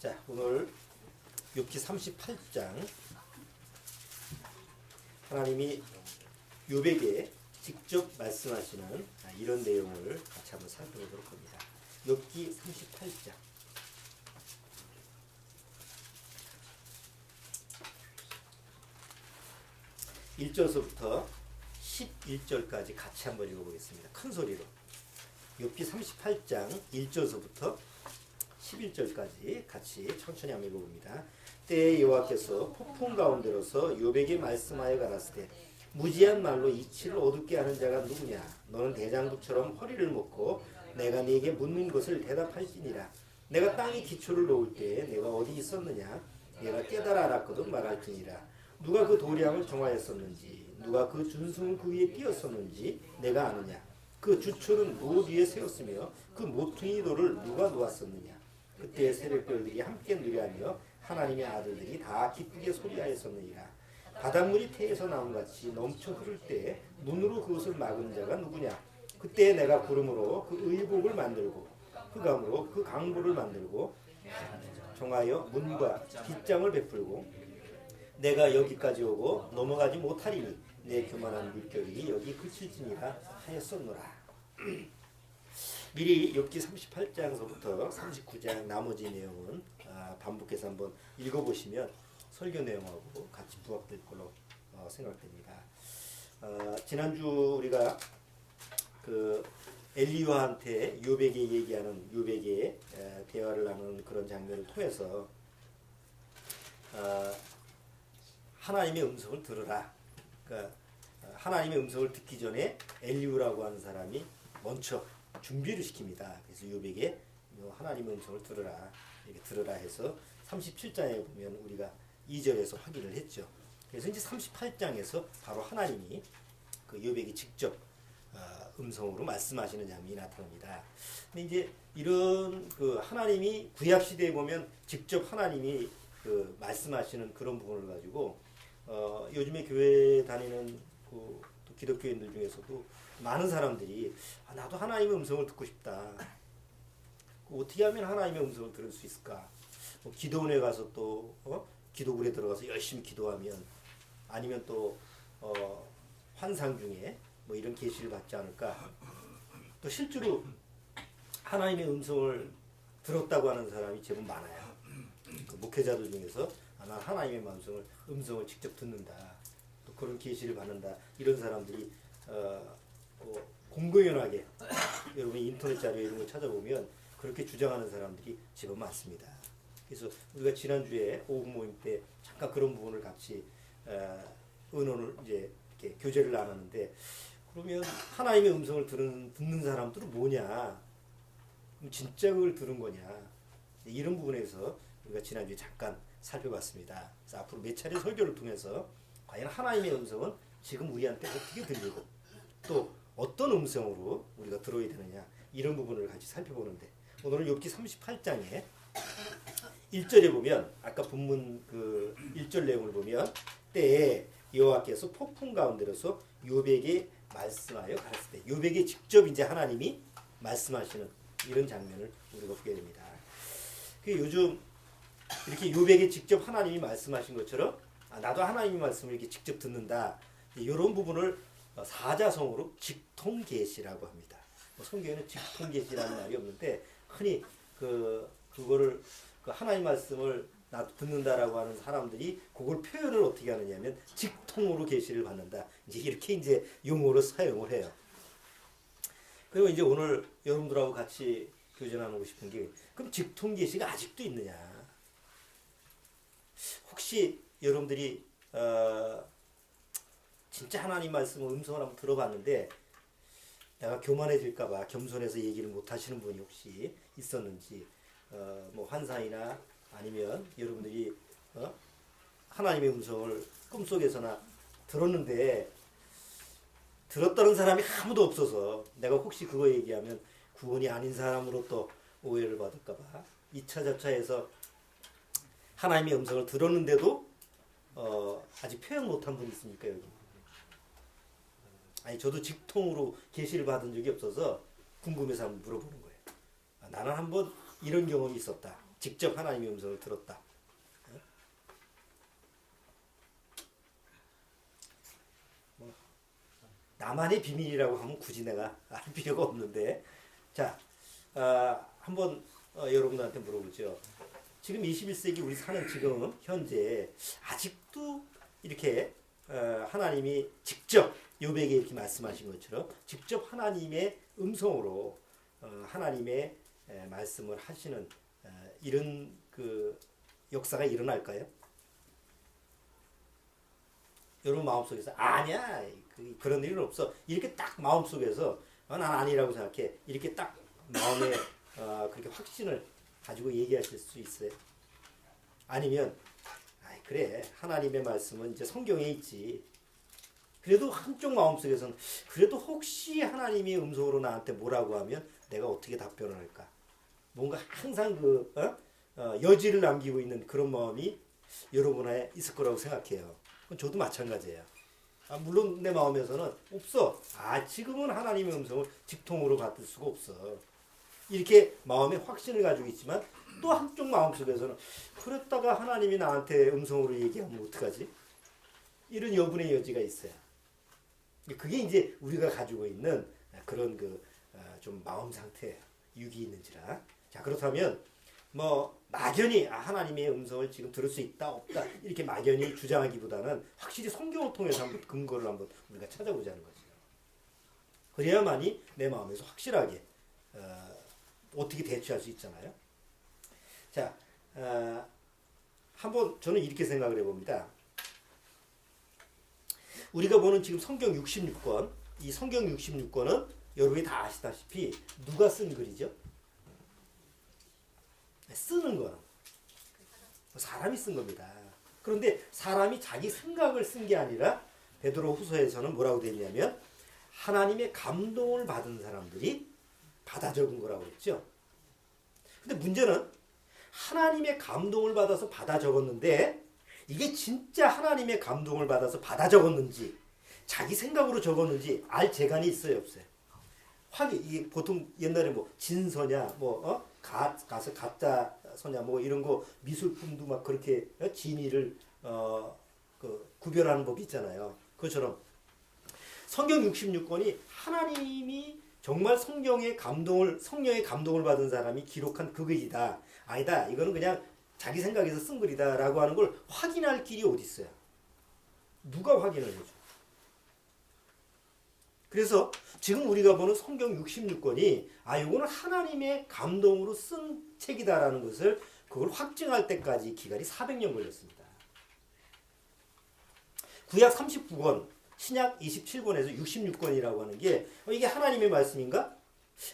자, 오늘 욥기 38장 하나님이 욥에게 직접 말씀하시는 이런 내용을 같이 한번 살펴보도록 합니다. 욥기 38장 1절서부터 11절까지 같이 한번 읽어보겠습니다. 큰 소리로. 욥기 38장 1절서부터 11절까지 같이 천천히 한번 읽어봅니다. 때에 여호와께서 폭풍 가운데로서 욥에게 말씀하여 가라사대 무지한 말로 이치를 어둡게 하는 자가 누구냐? 너는 대장부처럼 허리를 먹고 내가 네게 묻는 것을 대답할지니라. 내가 땅에 기초를 놓을 때에 내가 어디 있었느냐? 내가 깨달아 알았거든 말할지니라. 누가 그 도량을 정하였었는지 누가 그 준승을 그 위에 띄었었는지 내가 아느냐? 그 주초는 무엇 위에 세웠으며 그 모퉁이 돌을 누가 놓았었느냐? 그때 새벽별들이 함께 노래하며 하나님의 아들들이 다 기쁘게 소리하였었느니라. 바닷물이 태에서 나온같이 넘쳐 흐를 때 눈으로 그것을 막은 자가 누구냐? 그때 내가 구름으로 그 의복을 만들고 흑암으로 그 강보를 만들고 정하여 문과 빗장을 베풀고 내가 여기까지 오고 넘어가지 못하리니 내 교만한 물결이 여기 그칠지니라 하였었노라. 미리 욥기 38장서부터 39장 나머지 내용은 반복해서 한번 읽어보시면 설교 내용하고 같이 부합될 걸로 생각됩니다. 지난주 우리가 그 엘리야한테 욥에게 얘기하는 욥에게 대화를 나누는 그런 장면을 통해서 하나님의 음성을 들으라. 그러니까 하나님의 음성을 듣기 전에 엘리야라고 하는 사람이 먼저 준비를 시킵니다. 그래서 욥에게 하나님의 음성을 들으라, 이렇게 들으라 해서 37장에 보면 우리가 2절에서 확인을 했죠. 그래서 이제 38장에서 바로 하나님이 그 욥에게 직접 음성으로 말씀하시는 장면이 나타납니다. 근데 이제 이런 그 하나님이 구약 시대에 보면 직접 하나님이 그 말씀하시는 그런 부분을 가지고 요즘에 교회 다니는 그 기독교인들 중에서도 많은 사람들이 나도 하나님의 음성을 듣고 싶다. 어떻게 하면 하나님의 음성을 들을 수 있을까? 기도원에 가서 또 기도굴에 들어가서 열심히 기도하면 아니면 또 환상 중에 뭐 이런 계시를 받지 않을까? 또 실제로 하나님의 음성을 들었다고 하는 사람이 제법 많아요. 그 목회자들 중에서 난 하나님의 음성을 직접 듣는다. 또 그런 계시를 받는다. 이런 사람들이 공공연하게 여러분이 인터넷 자료 이런 거 찾아보면 그렇게 주장하는 사람들이 제법 많습니다. 그래서 우리가 지난주에 오후 모임 때 잠깐 그런 부분을 같이 의논을 이제 이렇게 교제를 나눴는데, 그러면 하나님의 음성을 듣는 사람들은 뭐냐? 진짜 그걸 들은 거냐? 이런 부분에서 우리가 지난주에 잠깐 살펴봤습니다. 그래서 앞으로 몇 차례 설교를 통해서 과연 하나님의 음성은 지금 우리한테 어떻게 들리고 또 어떤 음성으로 우리가 들어야 되느냐, 이런 부분을 같이 살펴보는데, 오늘은 욥기 38장에 1절에 보면 아까 본문 그 1절 내용을 보면 때에 여호와께서 폭풍 가운데로서 욥에게 말씀하여 가라사대 때, 욥에게 직접 이제 하나님이 말씀하시는 이런 장면을 우리가 보게 됩니다. 그 요즘 이렇게 욥에게 직접 하나님이 말씀하신 것처럼 나도 하나님의 말씀을 이렇게 직접 듣는다, 이런 부분을 사자성어로 직통계시라고 합니다. 성경에는 직통계시라는 말이 없는데 흔히 그거를 그 하나님 말씀을 나도 듣는다라고 하는 사람들이 그걸 표현을 어떻게 하느냐면 직통으로 계시를 받는다, 이제 이렇게 이제 용어로 사용을 해요. 그리고 이제 오늘 여러분들하고 같이 교제 나누고 싶은 게, 그럼 직통계시가 아직도 있느냐? 혹시 여러분들이 진짜 하나님 말씀을 음성을 한번 들어봤는데 내가 교만해질까봐 겸손해서 얘기를 못 하시는 분이 혹시 있었는지, 뭐 환상이나 아니면 여러분들이 하나님의 음성을 꿈속에서나 들었는데 들었다는 사람이 아무도 없어서 내가 혹시 그거 얘기하면 구원이 아닌 사람으로 또 오해를 받을까봐 2차 저차에서 하나님의 음성을 들었는데도 아직 표현 못한 분 있습니까 여기? 아니 저도 직통으로 계시를 받은 적이 없어서 궁금해서 한번 물어보는 거예요. 나는 한번 이런 경험이 있었다. 직접 하나님의 음성을 들었다. 나만의 비밀이라고 하면 굳이 내가 알 필요가 없는데, 자, 한번 여러분들한테 물어보죠. 지금 21세기 우리 사는 지금 현재 아직도 이렇게 하나님이 직접 욥에게 이렇게 말씀하신 것처럼 직접 하나님의 음성으로 하나님의 말씀을 하시는 이런 그 역사가 일어날까요? 여러분 마음속에서 아니야 그런 일은 없어 이렇게 딱 마음속에서 난 아니라고 생각해 이렇게 딱 마음에 그렇게 확신을 가지고 얘기하실 수 있어요? 아니면 그래 하나님의 말씀은 이제 성경에 있지 그래도 한쪽 마음속에서는 그래도 혹시 하나님이 음성으로 나한테 뭐라고 하면 내가 어떻게 답변을 할까 뭔가 항상 그 여지를 남기고 있는 그런 마음이 여러분에 있을 거라고 생각해요. 저도 마찬가지예요. 물론 내 마음에서는 없어. 지금은 하나님의 음성을 직통으로 받을 수가 없어. 이렇게 마음에 확신을 가지고 있지만 또 한쪽 마음속에서는 그랬다가 하나님이 나한테 음성으로 얘기하면 어떡하지? 이런 여분의 여지가 있어요. 그게 이제 우리가 가지고 있는 그런 좀 마음 상태예요. 육이 있는지라. 자 그렇다면 뭐 막연히 하나님의 음성을 지금 들을 수 있다 없다 이렇게 막연히 주장하기보다는 확실히 성경을 통해서 한번 근거를 한번 우리가 찾아보자는 거죠. 그래야만이 내 마음에서 확실하게 어떻게 대처할 수 있잖아요. 자, 한번 저는 이렇게 생각을 해봅니다. 우리가 보는 지금 성경 66권, 이 성경 66권은 여러분이 다 아시다시피 누가 쓴 글이죠? 쓰는 거는 사람이 쓴 겁니다. 그런데 사람이 자기 생각을 쓴 게 아니라 베드로후서에서는 뭐라고 되어 있냐면 하나님의 감동을 받은 사람들이 받아 적은 거라고 했죠. 근데 문제는 하나님의 감동을 받아서 받아 적었는데 이게 진짜 하나님의 감동을 받아서 받아 적었는지 자기 생각으로 적었는지 알 재간이 있어요 없어요? 이게 보통 옛날에 뭐 진서냐 가서 가짜 서냐 뭐 이런 거 미술품도 막 그렇게 진위를 구별하는 법이 있잖아요. 그것처럼 성경 66권이 하나님이 정말 성령의 감동을 받은 사람이 기록한 그 글이다. 아니다. 이거는 그냥 자기 생각에서 쓴 글이다라고 하는 걸 확인할 길이 어디 있어요? 누가 확인을 해줘? 그래서 지금 우리가 보는 성경 66권이 이거는 하나님의 감동으로 쓴 책이다라는 것을 그걸 확증할 때까지 기간이 400년 걸렸습니다. 구약 39권, 신약 27권에서 66권이라고 하는 게 이게 하나님의 말씀인가?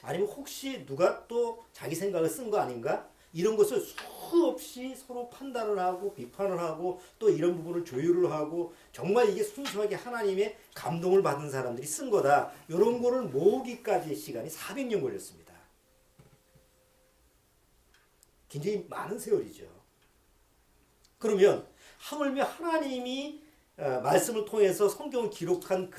아니면 혹시 누가 또 자기 생각을 쓴 거 아닌가? 이런 것을 수없이 서로 판단을 하고 비판을 하고 또 이런 부분을 조율을 하고 정말 이게 순수하게 하나님의 감동을 받은 사람들이 쓴 거다. 이런 거를 모으기까지의 시간이 400년 걸렸습니다. 굉장히 많은 세월이죠. 그러면 하물며 하나님이 말씀을 통해서 성경을 기록한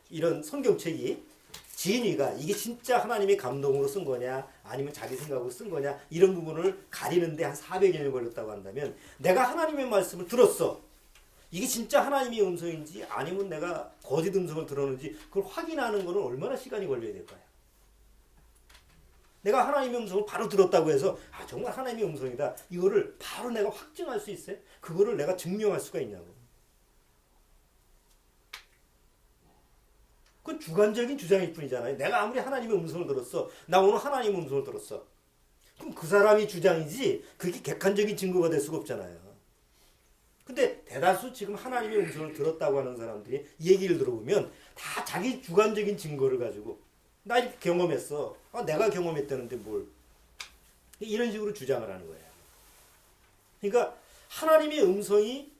이런 성경책이 진위가 이게 진짜 하나님의 감동으로 쓴 거냐 아니면 자기 생각으로 쓴 거냐 이런 부분을 가리는데 한 400년이 걸렸다고 한다면 내가 하나님의 말씀을 들었어. 이게 진짜 하나님의 음성인지 아니면 내가 거짓 음성을 들었는지 그걸 확인하는 거는 얼마나 시간이 걸려야 될까요? 내가 하나님의 음성을 바로 들었다고 해서 정말 하나님의 음성이다. 이거를 바로 내가 확증할 수 있어요? 그거를 내가 증명할 수가 있냐고. 그건 주관적인 주장일 뿐이잖아요. 내가 아무리 하나님의 음성을 들었어. 나 오늘 하나님의 음성을 들었어. 그럼 그 사람이 주장이지 그게 객관적인 증거가 될 수가 없잖아요. 근데 대다수 지금 하나님의 음성을 들었다고 하는 사람들이 얘기를 들어보면 다 자기 주관적인 증거를 가지고 나 이렇게 경험했어. 내가 경험했다는데 뭘. 이런 식으로 주장을 하는 거예요. 그러니까 하나님의 음성이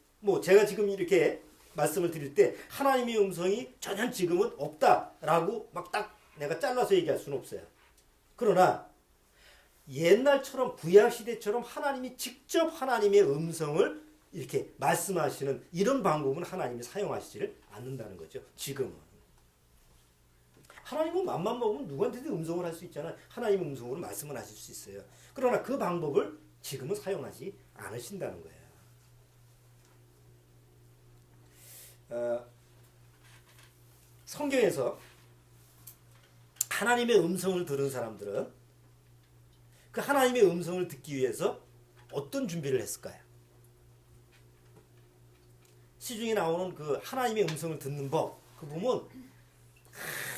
제가 지금 이렇게 말씀을 드릴 때 하나님의 음성이 전혀 지금은 없다라고 막 딱 내가 잘라서 얘기할 수는 없어요. 그러나 옛날처럼 구약시대처럼 하나님이 직접 하나님의 음성을 이렇게 말씀하시는 이런 방법은 하나님이 사용하시지를 않는다는 거죠. 지금은. 하나님은 맘만 먹으면 누구한테도 음성을 할 수 있잖아요. 하나님 음성으로 말씀을 하실 수 있어요. 그러나 그 방법을 지금은 사용하지 않으신다는 거예요. 성경에서 하나님의 음성을 들은 사람들은 그 하나님의 음성을 듣기 위해서 어떤 준비를 했을까요? 시중에 나오는 그 하나님의 음성을 듣는 법, 그 보면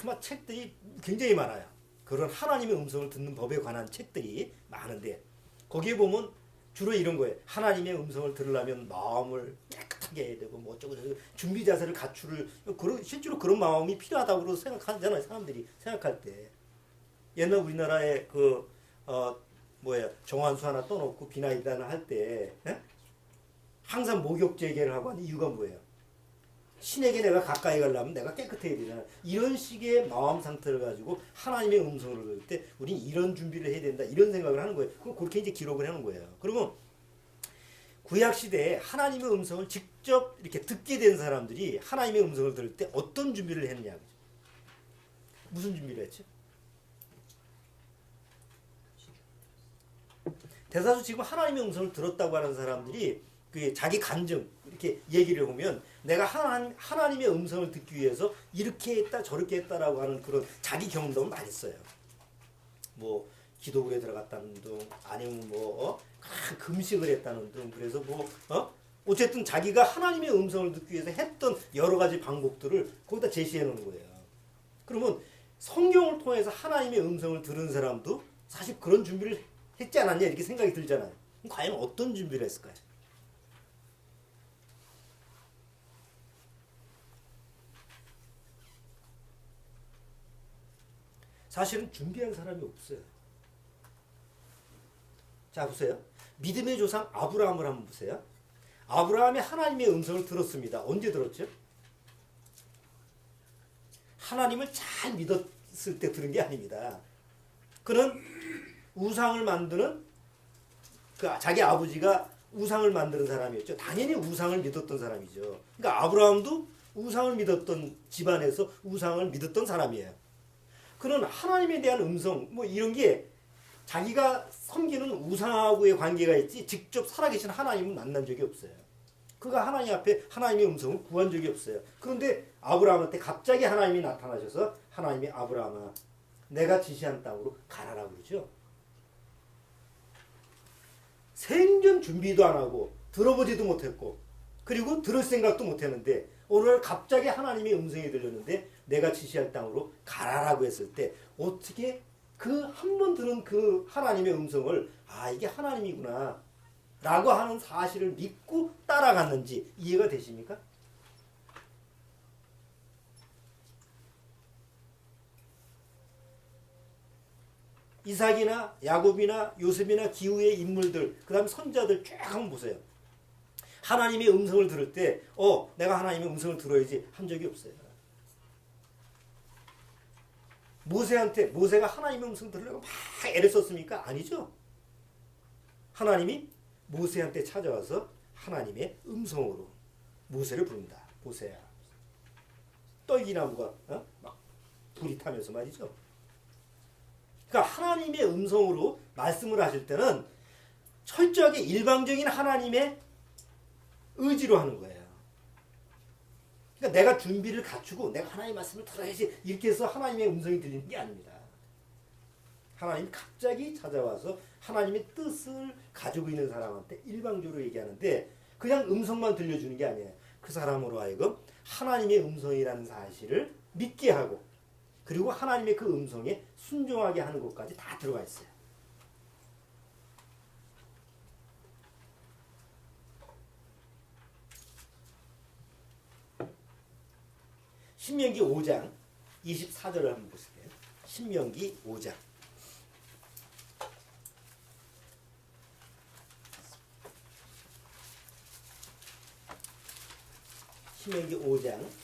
막 책들이 굉장히 많아요. 그런 하나님의 음성을 듣는 법에 관한 책들이 많은데 거기에 보면 주로 이런 거예요. 하나님의 음성을 들으려면 마음을 깨끗하게 해야 되고 뭐 어쩌고 저쩌고 준비 자세를 갖추를 실제로 그런 마음이 필요하다고 생각하잖아요. 사람들이 생각할 때. 옛날 우리나라에 정한수 하나 떠놓고 비나이다나 할 때 항상 목욕 재개를 하고 하는 이유가 뭐예요? 신에게 내가 가까이 가려면 내가 깨끗해야 되잖아. 이런 식의 마음 상태를 가지고 하나님의 음성을 들을 때 우리는 이런 준비를 해야 된다. 이런 생각을 하는 거예요. 그렇게 이제 기록을 하는 거예요. 그러면 구약 시대에 하나님의 음성을 직접 이렇게 듣게 된 사람들이 하나님의 음성을 들을 때 어떤 준비를 했냐. 무슨 준비를 했죠? 대다수 지금 하나님의 음성을 들었다고 하는 사람들이 그 자기 간증 이렇게 얘기를 보면 내가 하나님의 음성을 듣기 위해서 이렇게 했다 저렇게 했다라고 하는 그런 자기 경험담을 많이 써요. 뭐 기도국에 들어갔다는 등 아니면 금식을 했다는 등 그래서 어쨌든 자기가 하나님의 음성을 듣기 위해서 했던 여러 가지 방법들을 거기다 제시해 놓은 거예요. 그러면 성경을 통해서 하나님의 음성을 들은 사람도 사실 그런 준비를 했지 않았냐 이렇게 생각이 들잖아요. 그럼 과연 어떤 준비를 했을까요? 사실은 준비한 사람이 없어요. 자 보세요. 믿음의 조상 아브라함을 한번 보세요. 아브라함이 하나님의 음성을 들었습니다. 언제 들었죠? 하나님을 잘 믿었을 때 들은 게 아닙니다. 그는 우상을 만드는 자기 아버지가 우상을 만드는 사람이었죠. 당연히 우상을 믿었던 사람이죠. 그러니까 아브라함도 우상을 믿었던 집안에서 우상을 믿었던 사람이에요. 그는 하나님에 대한 음성 이런 게 자기가 섬기는 우상하고의 관계가 있지 직접 살아계신 하나님은 만난 적이 없어요. 그가 하나님 앞에 하나님의 음성을 구한 적이 없어요. 그런데 아브라함한테 갑자기 하나님이 나타나셔서 하나님이 아브라함아 내가 지시한 땅으로 가라라고 그러죠. 생전 준비도 안 하고 들어보지도 못했고 그리고 들을 생각도 못했는데 오늘 갑자기 하나님의 음성이 들렸는데 내가 지시할 땅으로 가라라고 했을 때 어떻게 그 한 번 들은 그 하나님의 음성을 이게 하나님이구나 라고 하는 사실을 믿고 따라갔는지 이해가 되십니까? 이삭이나 야곱이나 요셉이나 기후의 인물들 그 다음에 선자들 쭉 한번 보세요. 하나님의 음성을 들을 때 내가 하나님의 음성을 들어야지 한 적이 없어요. 모세가 하나님의 음성 들으려고 막 애를 썼습니까? 아니죠. 하나님이 모세한테 찾아와서 하나님의 음성으로 모세를 부른다. 모세야. 떨기나무가 막 불이 타면서 말이죠. 그러니까 하나님의 음성으로 말씀을 하실 때는 철저하게 일방적인 하나님의 의지로 하는 거예요. 그러니까 내가 준비를 갖추고 내가 하나님의 말씀을 들어야지 이렇게 해서 하나님의 음성이 들리는 게 아닙니다. 하나님이 갑자기 찾아와서 하나님의 뜻을 가지고 있는 사람한테 일방적으로 얘기하는데 그냥 음성만 들려주는 게 아니에요. 그 사람으로 하여금 하나님의 음성이라는 사실을 믿게 하고 그리고 하나님의 그 음성에 순종하게 하는 것까지 다 들어가 있어요. 신명기 5장 24절을 한번 보실게요. 신명기 5장 신명기 5장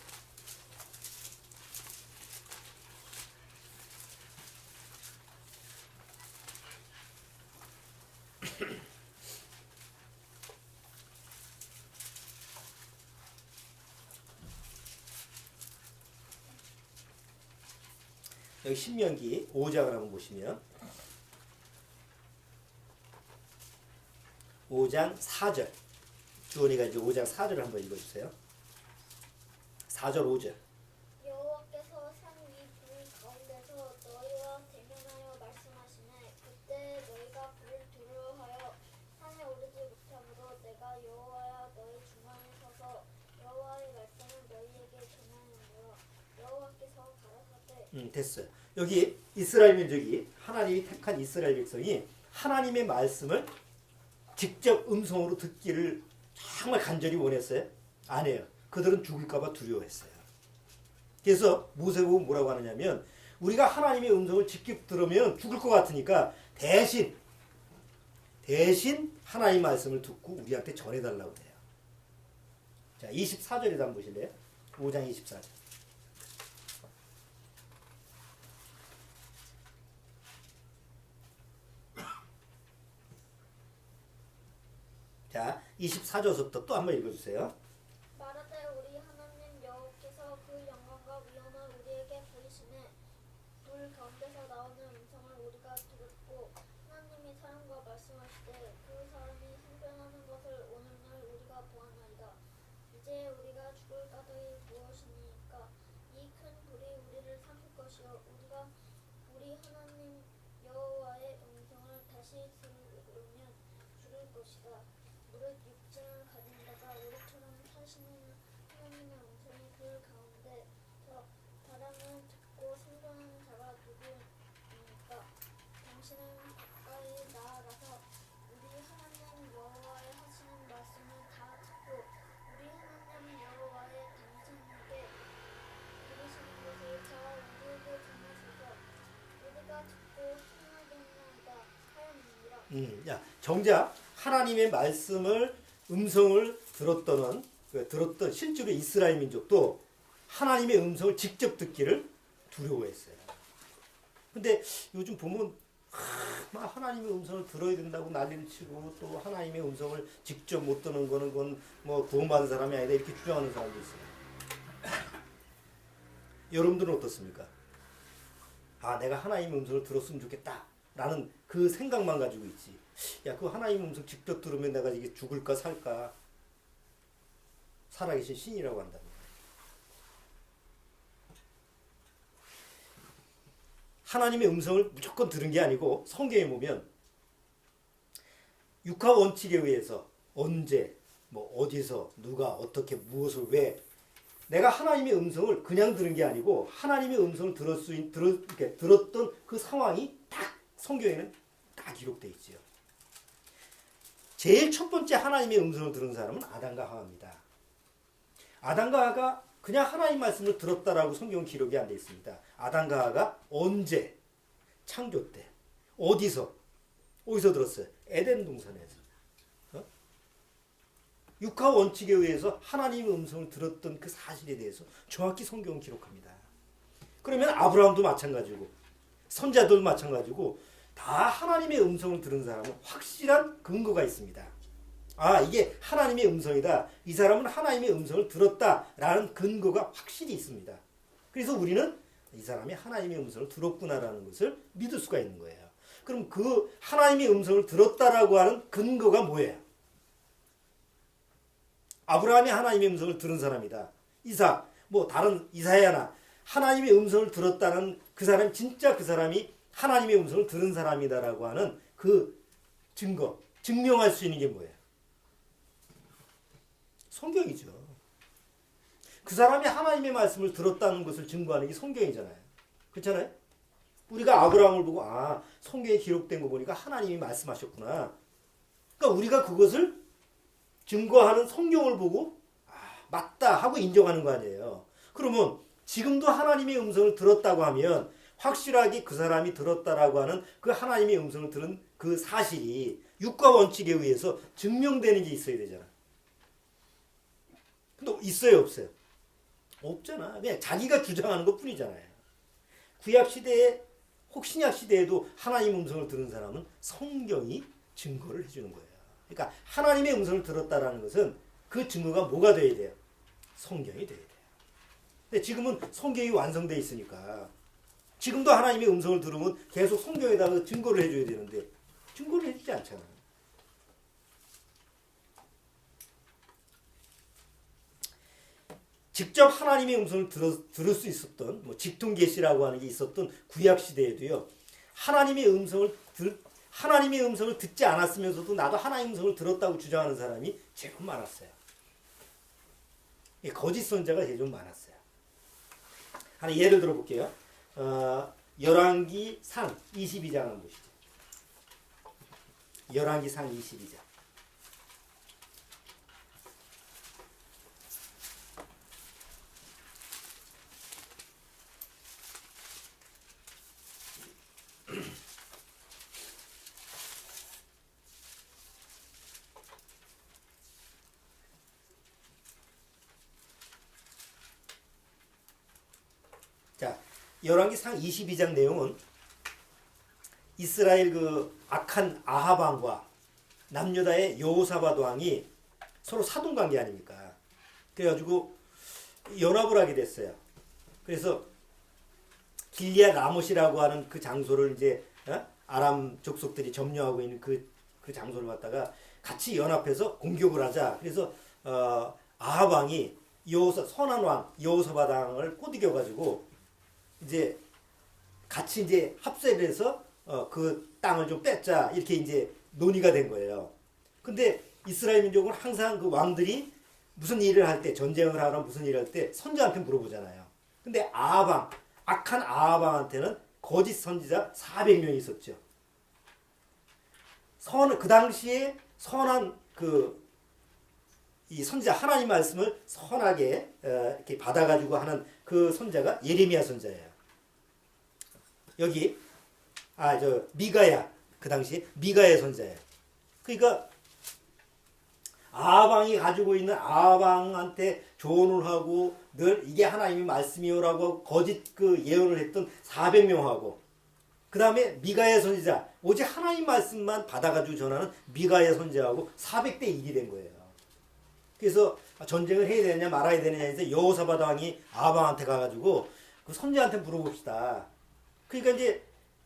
여기 신명기 5장을 한번 보시면 5장 4절 주원이가 이제 5장 4절을 한번 읽어주세요. 4절 5절 여호와께서 산 위 불 가운데서 너희와 대면하여 말씀하시매 그때 너희가 불을 두려워하여 산에 오르지 못하므로 내가 여호와야 너희 중앙에 서서 여호와의 말씀을 너희에게 전하였노라. 여호와께서 가라사대 됐어요. 여기 이스라엘 민족이 하나님이 택한 이스라엘 백성이 하나님의 말씀을 직접 음성으로 듣기를 정말 간절히 원했어요? 안 해요. 그들은 죽을까봐 두려워했어요. 그래서 모세보고 뭐라고 하느냐면 우리가 하나님의 음성을 직접 들으면 죽을 것 같으니까 대신 하나님 말씀을 듣고 우리한테 전해달라고 해요. 자, 24절에도 한번 보실래요? 5장 24절. 자, 24절부터 또 한번 읽어주세요. 말하되 우리 하나님 여호와께서 그 영광과 위엄을 우리에게 보이시네 불 가운데서 나오는 음성을 우리가 들었고 하나님이 사람과 말씀하시되 그 사람이 생존하는 것을 오늘날 우리가 보았나이다. 이제 우리가 죽을 까닭이 무엇이니까 이 큰 불이 우리를 삼킬 것이요 우리가 우리 하나님 여호와의 음성을 다시 들으면 죽을 것이다. 무릇 육신을 가진 자가 우리처럼 사시는 하나님의 음성이 그 가운데서 바람을 듣고 생존하는 자가 누구입니까? 당신은 가까이 나아가서 우리 하나님 여호와의 하시는 말씀을 다 듣고 우리 하나님 여호와의 당신에게 부르시는 것을 다 우리에게 전하소서. 우리가 듣고 행하겠나이다 하였느니라. 야, 정작 하나님의 말씀을 음성을 들었던 실제로 이스라엘 민족도 하나님의 음성을 직접 듣기를 두려워했어요. 근데 요즘 보면 막 하나님의 음성을 들어야 된다고 난리를 치고 또 하나님의 음성을 직접 못 듣는 거는 그건 뭐 구원받은 사람이 아니다 이렇게 주장하는 사람도 있어요. 여러분들은 어떻습니까? 아, 내가 하나님의 음성을 들었으면 좋겠다 라는 그 생각만 가지고 있지. 야, 그 하나님 음성 직접 들으면 내가 이게 죽을까 살까? 살아계신 신이라고 한다. 하나님의 음성을 무조건 들은 게 아니고 성경에 보면 육하 원칙에 의해서 언제, 뭐 어디서, 누가, 어떻게, 무엇을, 왜 내가 하나님의 음성을 그냥 들은 게 아니고 하나님의 음성을 들었던 그 상황이 딱 성경에는 다 기록되어 있지요. 제일 첫 번째 하나님의 음성을 들은 사람은 아담과 하와입니다. 아담과 하와가 그냥 하나님 말씀을 들었다라고 성경 기록이 안 되어 있습니다. 아담과 하와가 언제? 창조 때. 어디서 들었어요? 에덴 동산에서. 육하 원칙에 의해서 하나님의 음성을 들었던 그 사실에 대해서 정확히 성경은 기록합니다. 그러면 아브라함도 마찬가지고 선자들도 마찬가지고 다 하나님의 음성을 들은 사람은 확실한 근거가 있습니다. 아, 이게 하나님의 음성이다. 이 사람은 하나님의 음성을 들었다라는 근거가 확실히 있습니다. 그래서 우리는 이 사람이 하나님의 음성을 들었구나라는 것을 믿을 수가 있는 거예요. 그럼 그 하나님의 음성을 들었다라고 하는 근거가 뭐예요? 아브라함이 하나님의 음성을 들은 사람이다. 이삭, 뭐 다른 이사야나 하나님의 음성을 들었다는 그 사람이 진짜 그 사람이 하나님의 음성을 들은 사람이다라고 하는 그 증거, 증명할 수 있는 게 뭐예요? 성경이죠. 그 사람이 하나님의 말씀을 들었다는 것을 증거하는 게 성경이잖아요. 그렇잖아요? 우리가 아브라함을 보고 아, 성경에 기록된 거 보니까 하나님이 말씀하셨구나. 그러니까 우리가 그것을 증거하는 성경을 보고 아, 맞다 하고 인정하는 거 아니에요. 그러면 지금도 하나님의 음성을 들었다고 하면 확실하게 그 사람이 들었다라고 하는 그 하나님의 음성을 들은 그 사실이 육과 원칙에 의해서 증명되는 게 있어야 되잖아. 근데 있어요, 없어요? 없잖아. 그냥 자기가 주장하는 것 뿐이잖아요. 구약 시대에 혹 신약 시대에도 하나님 음성을 들은 사람은 성경이 증거를 해주는 거예요. 그러니까 하나님의 음성을 들었다라는 것은 그 증거가 뭐가 돼야 돼요? 성경이 돼야 돼요. 근데 지금은 성경이 완성되어 있으니까 지금도 하나님의 음성을 들으면 계속 성경에다가 증거를 해줘야 되는데 증거를 해주지 않잖아요. 직접 하나님의 음성을 들을 수 있었던 뭐 직통계시라고 하는 게 있었던 구약 시대에도요. 하나님의 음성을 듣지 않았으면서도 나도 하나님의 음성을 들었다고 주장하는 사람이 제법 많았어요. 거짓 선자가 제일 좀 많았어요. 하나 예를 들어 볼게요. 열왕기상 22장 한번 보시죠. 열왕기상 22장. 자, 열왕기상 22장 내용은 이스라엘 그 악한 아합 왕과 남유다의 여호사밧 왕이 서로 사돈 관계 아닙니까? 그래가지고 연합을 하게 됐어요. 그래서 길리앗 라못이라고 하는 그 장소를 이제 아람 족속들이 점령하고 있는 그 장소를 갖다가 같이 연합해서 공격을 하자. 그래서 아합 왕이 선한 왕 여호사밧 왕을 꼬드겨 가지고 이제 같이 이제 합세를 해서 그 땅을 좀 뺏자 이렇게 이제 논의가 된 거예요. 근데 이스라엘 민족은 항상 그 왕들이 무슨 일을 할 때 전쟁을 하거나 무슨 일을 할 때 선지자한테 물어보잖아요. 근데 아합 악한 아합 왕한테는 거짓 선지자 400명이 있었죠. 그 당시에 선한 이 선지자 하나님 말씀을 선하게 이렇게 받아가지고 하는 그 선자가 예레미야 선자예요. 여기 미가야 그 당시 미가야 선자예요. 그러니까 아합왕이 가지고 있는 아합왕한테 조언을 하고 늘 이게 하나님의 말씀이요라고 거짓 그 예언을 했던 400명하고 그 다음에 미가야 선지자 오직 하나님 말씀만 받아가지고 전하는 미가야 선지자하고 400대 1이 된 거예요. 그래서 전쟁을 해야 되느냐 말아야 되느냐 해서 여호사밧 왕이 아합 왕한테 가가지고 그 선지자한테 물어봅시다. 그러니까 이제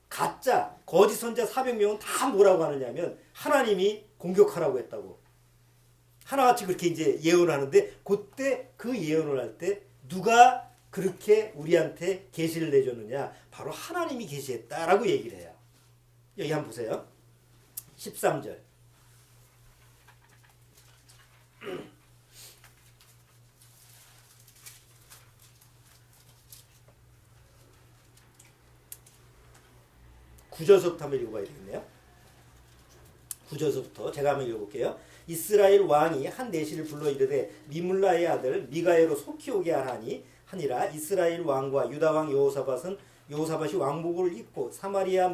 가짜 거짓 선지자 400명은 다 뭐라고 하느냐면 하나님이 공격하라고 했다고 하나같이 그렇게 이제 예언을 하는데 그때 그 예언을 할 때 누가 그렇게 우리한테 계시를 내줬느냐 바로 하나님이 계시했다라고 얘기를 해요. 여기 한번 보세요. 13절 구절서부터 한번 읽어봐야 되겠네요. 구절서부터 제가 한번 읽어볼게요. 이스라엘 왕이 한 내시를 불러 이르되 미물라의 아들 미가야로 속히 오게 하니라. 이스라엘 왕과 유다 왕 여호사밧이 왕복을 입고 사마리아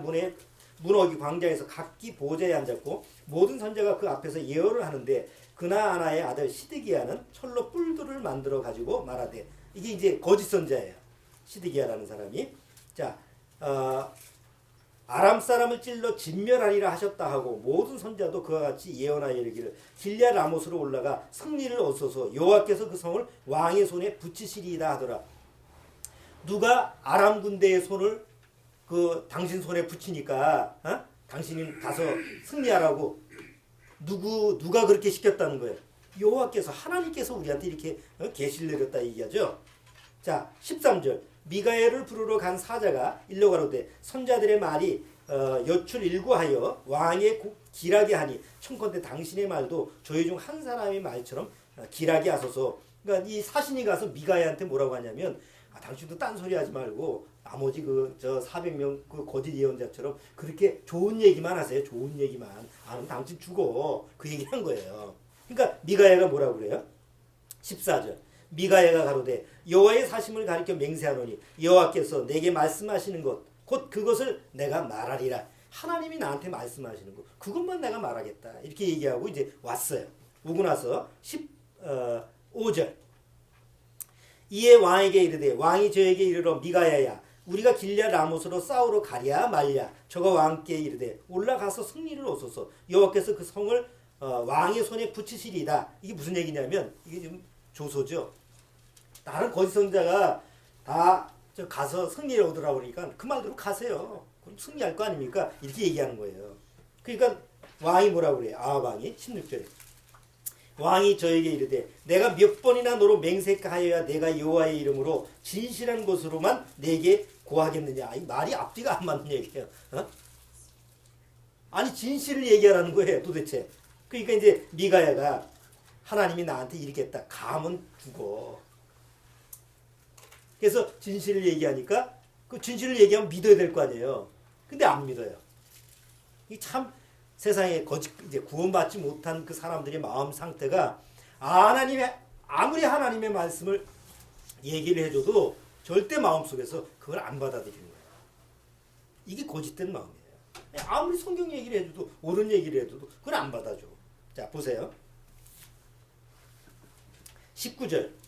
문어기 광장에서 각기 보좌에 앉았고 모든 선자가 그 앞에서 예언을 하는데 그나아나의 아들 시드기야는 철로 뿔들을 만들어 가지고 말하되 이게 이제 거짓 선자예요. 시드기야라는 사람이 아람 사람을 찔러 진멸하리라 하셨다 하고 모든 선자도 그와 같이 예언하여 이르기를 길리앗 라못으로 올라가 승리를 얻소서 여호와께서 그 성을 왕의 손에 붙이시리이다 하더라. 누가 아람 군대의 손을 당신 손에 붙이니까 당신이 가서 승리하라고 누가 그렇게 시켰다는 거예요. 여호와께서 하나님께서 우리한테 이렇게 계시를 내렸다 얘기하죠. 자 13절 미가야를 부르러 간 사자가 일러 가로되 선자들의 말이 여출 일구하여 왕의 길하게 하니 청컨대 당신의 말도 저희 중 한 사람의 말처럼 길하게 하소서. 그러니까 이 사신이 가서 미가야한테 뭐라고 하냐면 당신도 딴소리 하지 말고 나머지 400명 그 거짓 예언자처럼 그렇게 좋은 얘기만 하세요. 좋은 얘기만 안 하면 당신 죽어. 그 얘기를 한 거예요. 그러니까 미가야가 뭐라고 그래요? 14절 미가야가 가로되 여호와의 사심을 가리켜 맹세하노니 여호와께서 내게 말씀하시는 것 곧 그것을 내가 말하리라. 하나님이 나한테 말씀하시는 것 그것만 내가 말하겠다. 이렇게 얘기하고 이제 왔어요. 오고 나서 15절 이에 왕에게 이르되 왕이 저에게 이르러 미가야야 우리가 길리앗 라못으로 싸우러 가랴 말랴. 저가 왕께 이르되 올라가서 승리를 얻소서 여호와께서 그 성을 왕의 손에 붙이시리이다. 이게 무슨 얘기냐면 이게 지금 조소죠. 다른 거짓 선자가 다 저 가서 승리를 얻으라고 그러니까 그 말대로 가세요. 그럼 승리할 거 아닙니까? 이렇게 얘기하는 거예요. 그러니까 왕이 뭐라고 그래요? 아합 왕이 16절에 왕이 저에게 이르되 내가 몇 번이나 너로 맹세하여야 내가 여호와의 이름으로 진실한 것으로만 내게 고하겠느냐. 이 말이 앞뒤가 안 맞는 얘기예요. 아니 진실을 얘기하라는 거예요 도대체. 그러니까 이제 미가야가 하나님이 나한테 이르겠다. 가면 죽어. 그래서 진실을 얘기하니까 그 진실을 얘기하면 믿어야 될 거 아니에요. 근데 안 믿어요. 이 참 세상에 거짓 이제 구원받지 못한 그 사람들의 마음 상태가 아무리 하나님의 말씀을 얘기를 해줘도 절대 마음속에서 그걸 안 받아들이는 거예요. 이게 거짓된 마음이에요. 아무리 성경 얘기를 해줘도 옳은 얘기를 해줘도 그걸 안 받아줘. 자 보세요. 19절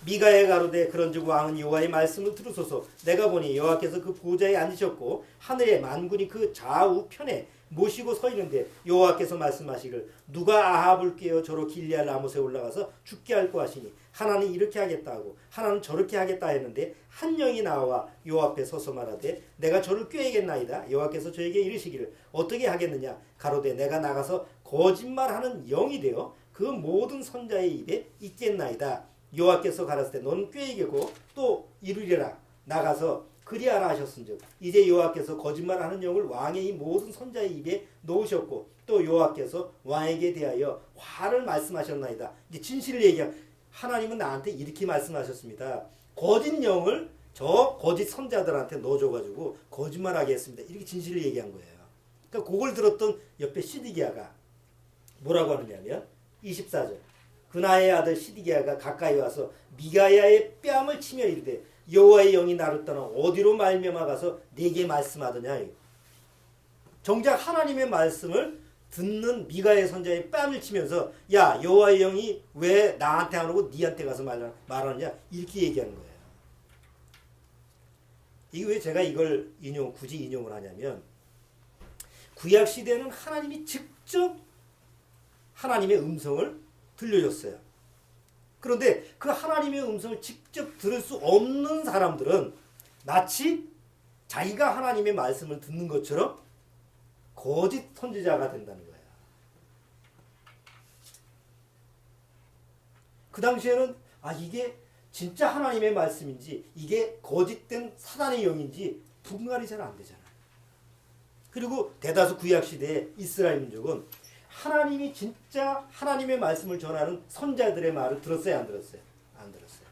미가에 가로되 그런즉 왕은 여호와의 말씀을 들으소서. 내가 보니 여호와께서 그 보좌에 앉으셨고 하늘의 만군이 그 좌우편에 모시고 서 있는데 여호와께서 말씀하시기를 누가 아합을 꾀어 저로 길리앗 라못에 올라가서 죽게 할고 하시니 하나는 이렇게 하겠다 하고 하나는 저렇게 하겠다 했는데 한 영이 나와 여호와 앞에 서서 말하되 내가 저를 꾀야겠나이다. 여호와께서 저에게 이르시기를 어떻게 하겠느냐 가로되 내가 나가서 거짓말하는 영이 되어 그 모든 선자의 입에 있겠나이다. 여호와께서 가라사대 때 너는 꾀이겠고 또 이루리라. 나가서 그리하라 하셨은즉 이제 여호와께서 거짓말하는 영을 왕의 이 모든 선자의 입에 놓으셨고 또 여호와께서 왕에게 대하여 화를 말씀하셨나이다. 이제 진실을 얘기한 하나님은 나한테 이렇게 말씀하셨습니다. 거짓 영을 저 거짓 선자들한테 넣어줘가지고 거짓말하게 했습니다. 이렇게 진실을 얘기한 거예요. 그러니까 그걸 들었던 옆에 시드기야가 뭐라고 하느냐면 24절 그나의 아들 시드기야가 가까이 와서 미가야의 뺨을 치며 이르되 여호와의 영이 나를 떠나 어디로 말미암아 가서 내게 말씀하더냐. 정작 하나님의 말씀을 듣는 미가의 선자의 뺨을 치면서 야 여호와의 영이 왜 나한테 안 오고 니한테 가서 말하느냐 이렇게 얘기하는 거예요. 이게 왜 제가 이걸 굳이 인용을 하냐면 구약 시대는 하나님이 직접 하나님의 음성을 들려줬어요. 그런데 그 하나님의 음성을 직접 들을 수 없는 사람들은 마치 자기가 하나님의 말씀을 듣는 것처럼 거짓 선지자가 된다는 거예요. 그 당시에는 이게 진짜 하나님의 말씀인지 이게 거짓된 사단의 영인지 분간이 잘 안 되잖아요. 그리고 대다수 구약 시대의 이스라엘 민족은 하나님이 진짜 하나님의 말씀을 전하는 선자들의 말을 들었어요, 안 들었어요? 안 들었어요.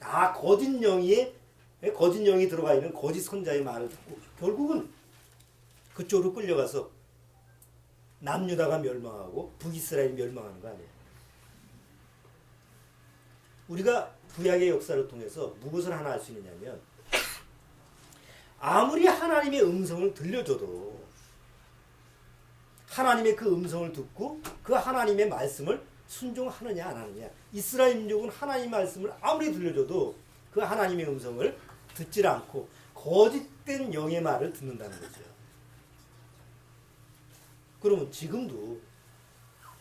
다 거짓 영이 들어가 있는 거짓 선자의 말을 듣고 결국은 그쪽으로 끌려가서 남유다가 멸망하고 북이스라엘이 멸망하는 거 아니에요. 우리가 구약의 역사를 통해서 무엇을 하나 알 수 있느냐면 아무리 하나님의 음성을 들려줘도 하나님의 그 음성을 듣고 그 하나님의 말씀을 순종하느냐 안 하느냐. 이스라엘 민족은 하나님의 말씀을 아무리 들려줘도 그 하나님의 음성을 듣질 않고 거짓된 영의 말을 듣는다는 거죠. 그러면 지금도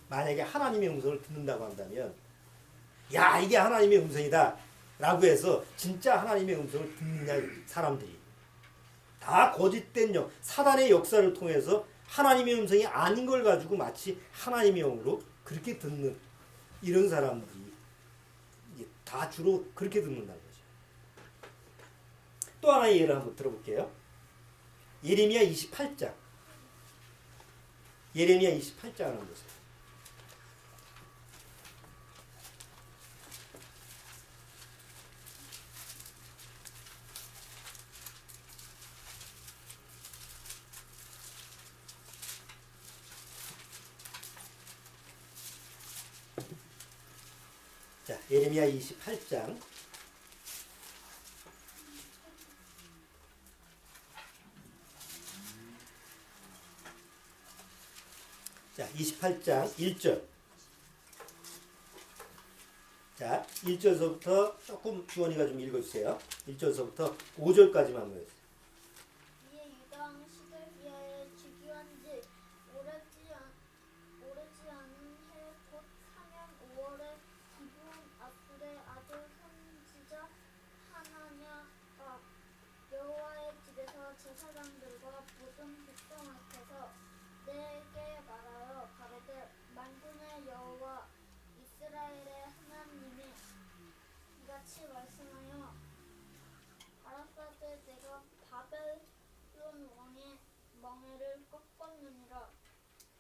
만약에 하나님의 음성을 듣는다고 한다면 야 이게 하나님의 음성이다 라고 해서 진짜 하나님의 음성을 듣느냐 사람들이 다 거짓된 영 사단의 역사를 통해서 하나님의 음성이 아닌 걸 가지고 마치 하나님의 영으로 그렇게 듣는 이런 사람들이 다 주로 그렇게 듣는다는 거죠. 또 하나의 예를 한번 들어볼게요. 예레미야 28장 예레미야 28장 한번 보세요. 자, 예레미야 28장 자, 28장 1절 자, 1절서부터 조금 주원이가 좀 읽어주세요. 1절서부터 5절까지만 보여주세요. 이에 유다 왕 시드기야의 즉위한지 오래지 않은 해 곧 4년 5월에 기브온 아술의 아들 선지자 하나냐 이같이 말씀하여 가라사대 내가 바벨론 왕의 멍에를 꺾었느니라.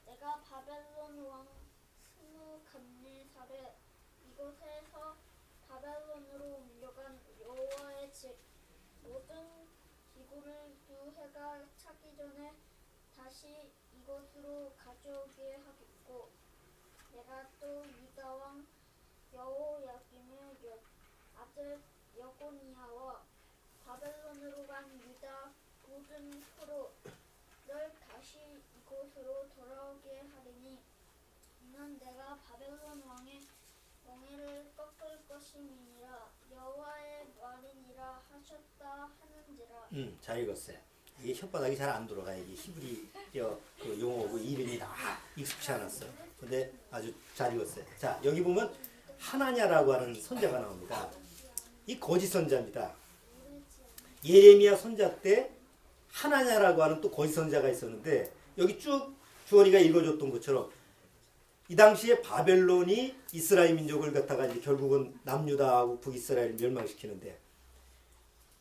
내가 바벨론 왕 스무갓네살에 이곳에서 바벨론으로 옮겨간 여호와의 집 모든 기구를 두 해가 차기 전에 다시 이곳으로 가져오게 하겠고, 내가 또 유다 왕 여호야김의 아들 여고니아와 바벨론으로 간 유다 모든 포로를 다시 이곳으로 돌아오게 하리니, 이는 내가 바벨론 왕의 멍에를 꺾을 것임이니라. 여호와의 말이니라 하셨다 하는지라. 잘 읽었어요. 이게 혓바닥이 잘 안 돌아가. 이게 히브리어 그 용어고 이름이 다 익숙치 않았어. 근데 아주 잘 읽었어요. 자, 여기 보면 하나냐라고 하는 선자가 나옵니다. 이 거짓 선자입니다. 예레미야 선자 때 하나냐라고 하는 또 거짓 선자가 있었는데, 여기 쭉 주원이가 읽어줬던 것처럼 이 당시에 바벨론이 이스라엘 민족을 갖다가 이제 결국은 남유다하고 북이스라엘을 멸망시키는데,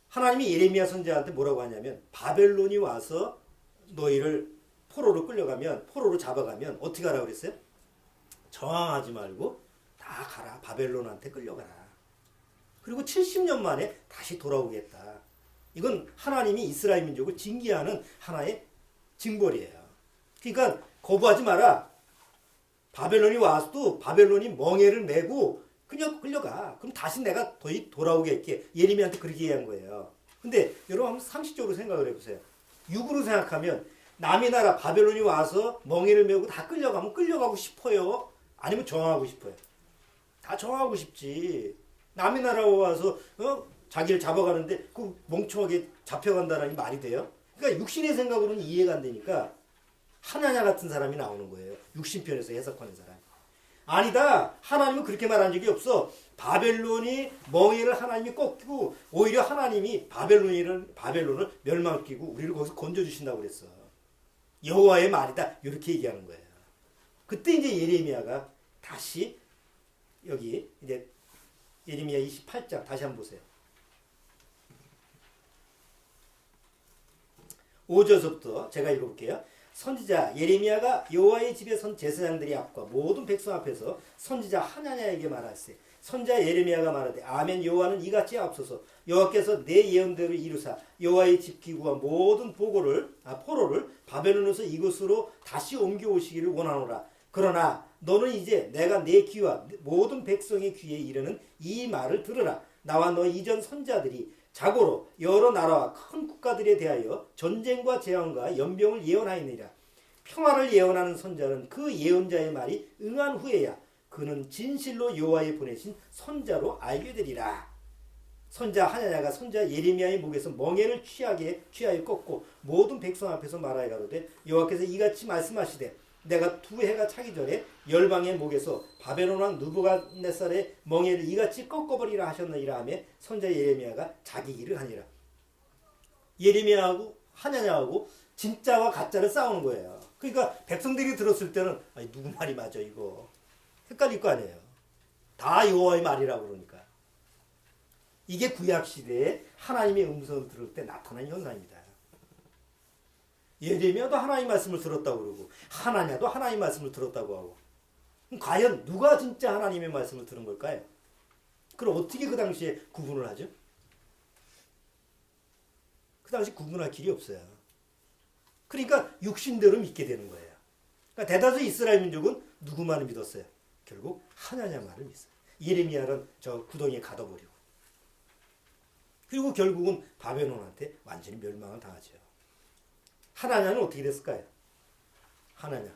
하나님이 예레미야 선지자한테 뭐라고 하냐면, 바벨론이 와서 너희를 포로로 끌려가면, 포로로 잡아가면 어떻게 하라고 그랬어요? 저항하지 말고 다 가라. 바벨론한테 끌려가라. 그리고 70년 만에 다시 돌아오겠다. 이건 하나님이 이스라엘 민족을 징계하는 하나의 징벌이에요. 그러니까 거부하지 마라. 바벨론이 와서도 바벨론이 멍에를 메고 그냥 끌려가. 그럼 다시 내가 돌아오게 할게. 예레미야한테 그렇게 얘기한 거예요. 근데 여러분 한번 상식적으로 생각을 해보세요. 육으로 생각하면 남의 나라 바벨론이 와서 멍에를 메고 다 끌려가면 끌려가고 싶어요? 아니면 저항하고 싶어요? 다 저항하고 싶지. 남의 나라 와서 자기를 잡아가는데 그 멍청하게 잡혀간다는 말이 돼요? 그러니까 육신의 생각으로는 이해가 안 되니까 하나냐 같은 사람이 나오는 거예요. 육신편에서 해석하는 사람. 아니다. 하나님은 그렇게 말한 적이 없어. 바벨론이 멍에를 하나님이 꺾고 오히려 하나님이 바벨론을 멸망시키고 우리를 거기서 건져주신다고 그랬어. 여호와의 말이다. 이렇게 얘기하는 거예요. 그때 이제 예레미야가 다시 여기 이제 예레미야 28장 다시 한번 보세요. 5절서부터 제가 읽어볼게요. 선지자 예레미야가 여호와의 집에 선 제사장들이 앞과 모든 백성 앞에서 선지자 하나냐에게 말하세. 선지자 예레미야가 말하되 아멘. 여호와는 이같이 하옵소서. 여호와께서 내 예언대로 이루사 여호와의 집 기구와 모든 포로를 바벨론에서 이곳으로 다시 옮겨오시기를 원하노라. 그러나 너는 이제 내가 내 귀와 모든 백성의 귀에 이르는 이 말을 들으라. 나와 너 이전 선자들이 자고로 여러 나라와 큰 국가들에 대하여 전쟁과 재앙과 연병을 예언하였느니라. 평화를 예언하는 선자는 그 예언자의 말이 응한 후에야 그는 진실로 여호와의 보내신 선자로 알게 되리라. 선자 하나냐가 선자 예레미야의 목에서 멍에를 취하여 꺾고 모든 백성 앞에서 말하여 가로되 여호와께서 이같이 말씀하시되 내가 두 해가 차기 전에 열방의 목에서 바벨론 왕 느부갓네살의 멍에를 이같이 꺾어버리라 하셨느니라 하며 선자 예레미야가 자기 일을 하니라. 예레미야하고 하냐냐하고 진짜와 가짜를 싸우는 거예요. 그러니까 백성들이 들었을 때는 아니, 누구 말이 맞아 이거 헷갈릴 거 아니에요. 다 여호와의 말이라고 그러니까. 이게 구약시대에 하나님의 음성을 들을 때 나타난 현상입니다. 예레미야도 하나님 말씀을 들었다고 그러고 하나냐도 하나님 말씀을 들었다고 하고, 그럼 과연 누가 진짜 하나님의 말씀을 들은 걸까요? 그럼 어떻게 그 당시에 구분을 하죠? 그 당시 구분할 길이 없어요. 그러니까 육신대로 믿게 되는 거예요. 그러니까 대다수 이스라엘 민족은 누구 말을 믿었어요? 결국 하나냐 말을 믿어요. 예레미야는 저 구덩이에 가둬버리고, 그리고 결국은 바벨론한테 완전히 멸망을 당하죠. 하나냐는 어떻게 됐을까요? 하나냐,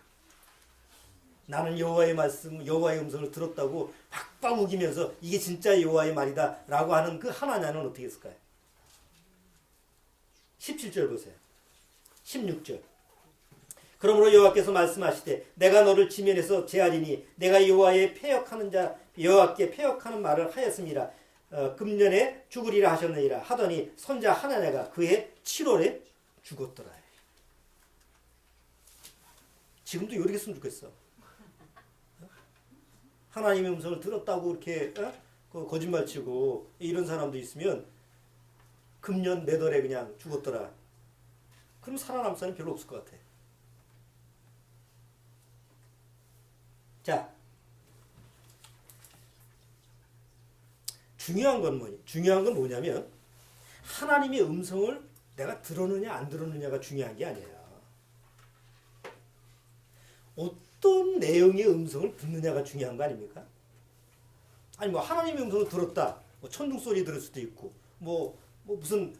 나는 여호와의 말씀, 여호와의 음성을 들었다고 박박 우기면서 이게 진짜 여호와의 말이다 라고 하는 그 하나냐는 어떻게 했을까요? 17절 보세요. 16절. 그러므로 여호와께서 말씀하시되 내가 너를 지면에서 제하리니 내가 여호와의 패역하는 자 여호와께 패역하는 말을 하였습니다. 금년에 죽으리라 하셨느니라 하더니 선자 하나냐가 그해 7월에 죽었더라. 지금도 이렇게 했으면 좋겠어. 하나님의 음성을 들었다고 이렇게 그 거짓말 치고 이런 사람도 있으면 금년 몇 월에 그냥 죽었더라. 그럼 살아남을 사람이 별로 없을 것 같아. 자, 중요한 건 뭐냐면 하나님의 음성을 내가 들었느냐 안 들었느냐가 중요한 게 아니에요. 어떤 내용의 음성을 듣느냐가 중요한 거 아닙니까? 아니 뭐 하나님의 음성을 들었다. 뭐 천둥 소리 들을 수도 있고 뭐 무슨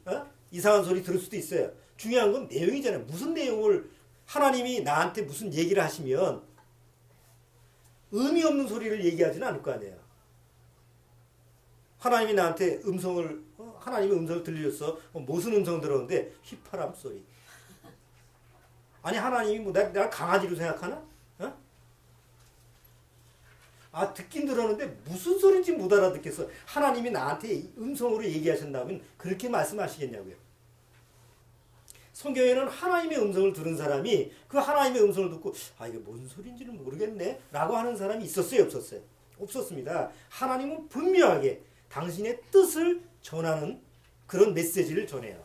이상한 소리 들을 수도 있어요. 중요한 건 내용이잖아요. 무슨 내용을 하나님이 나한테 무슨 얘기를 하시면 의미 없는 소리를 얘기하지는 않을 거 아니에요. 하나님이 나한테 하나님의 음성을 들려줬어. 무슨 음성 들었는데 휘파람 소리. 아니 하나님이 뭐 내가 강아지로 생각하나? 듣긴 들었는데 무슨 소리인지 못 알아듣겠어. 하나님이 나한테 음성으로 얘기하신다면 그렇게 말씀하시겠냐고요. 성경에는 하나님의 음성을 들은 사람이 그 하나님의 음성을 듣고 이게 뭔 소리인지는 모르겠네 라고 하는 사람이 있었어요, 없었어요? 없었습니다. 하나님은 분명하게 당신의 뜻을 전하는 그런 메시지를 전해요.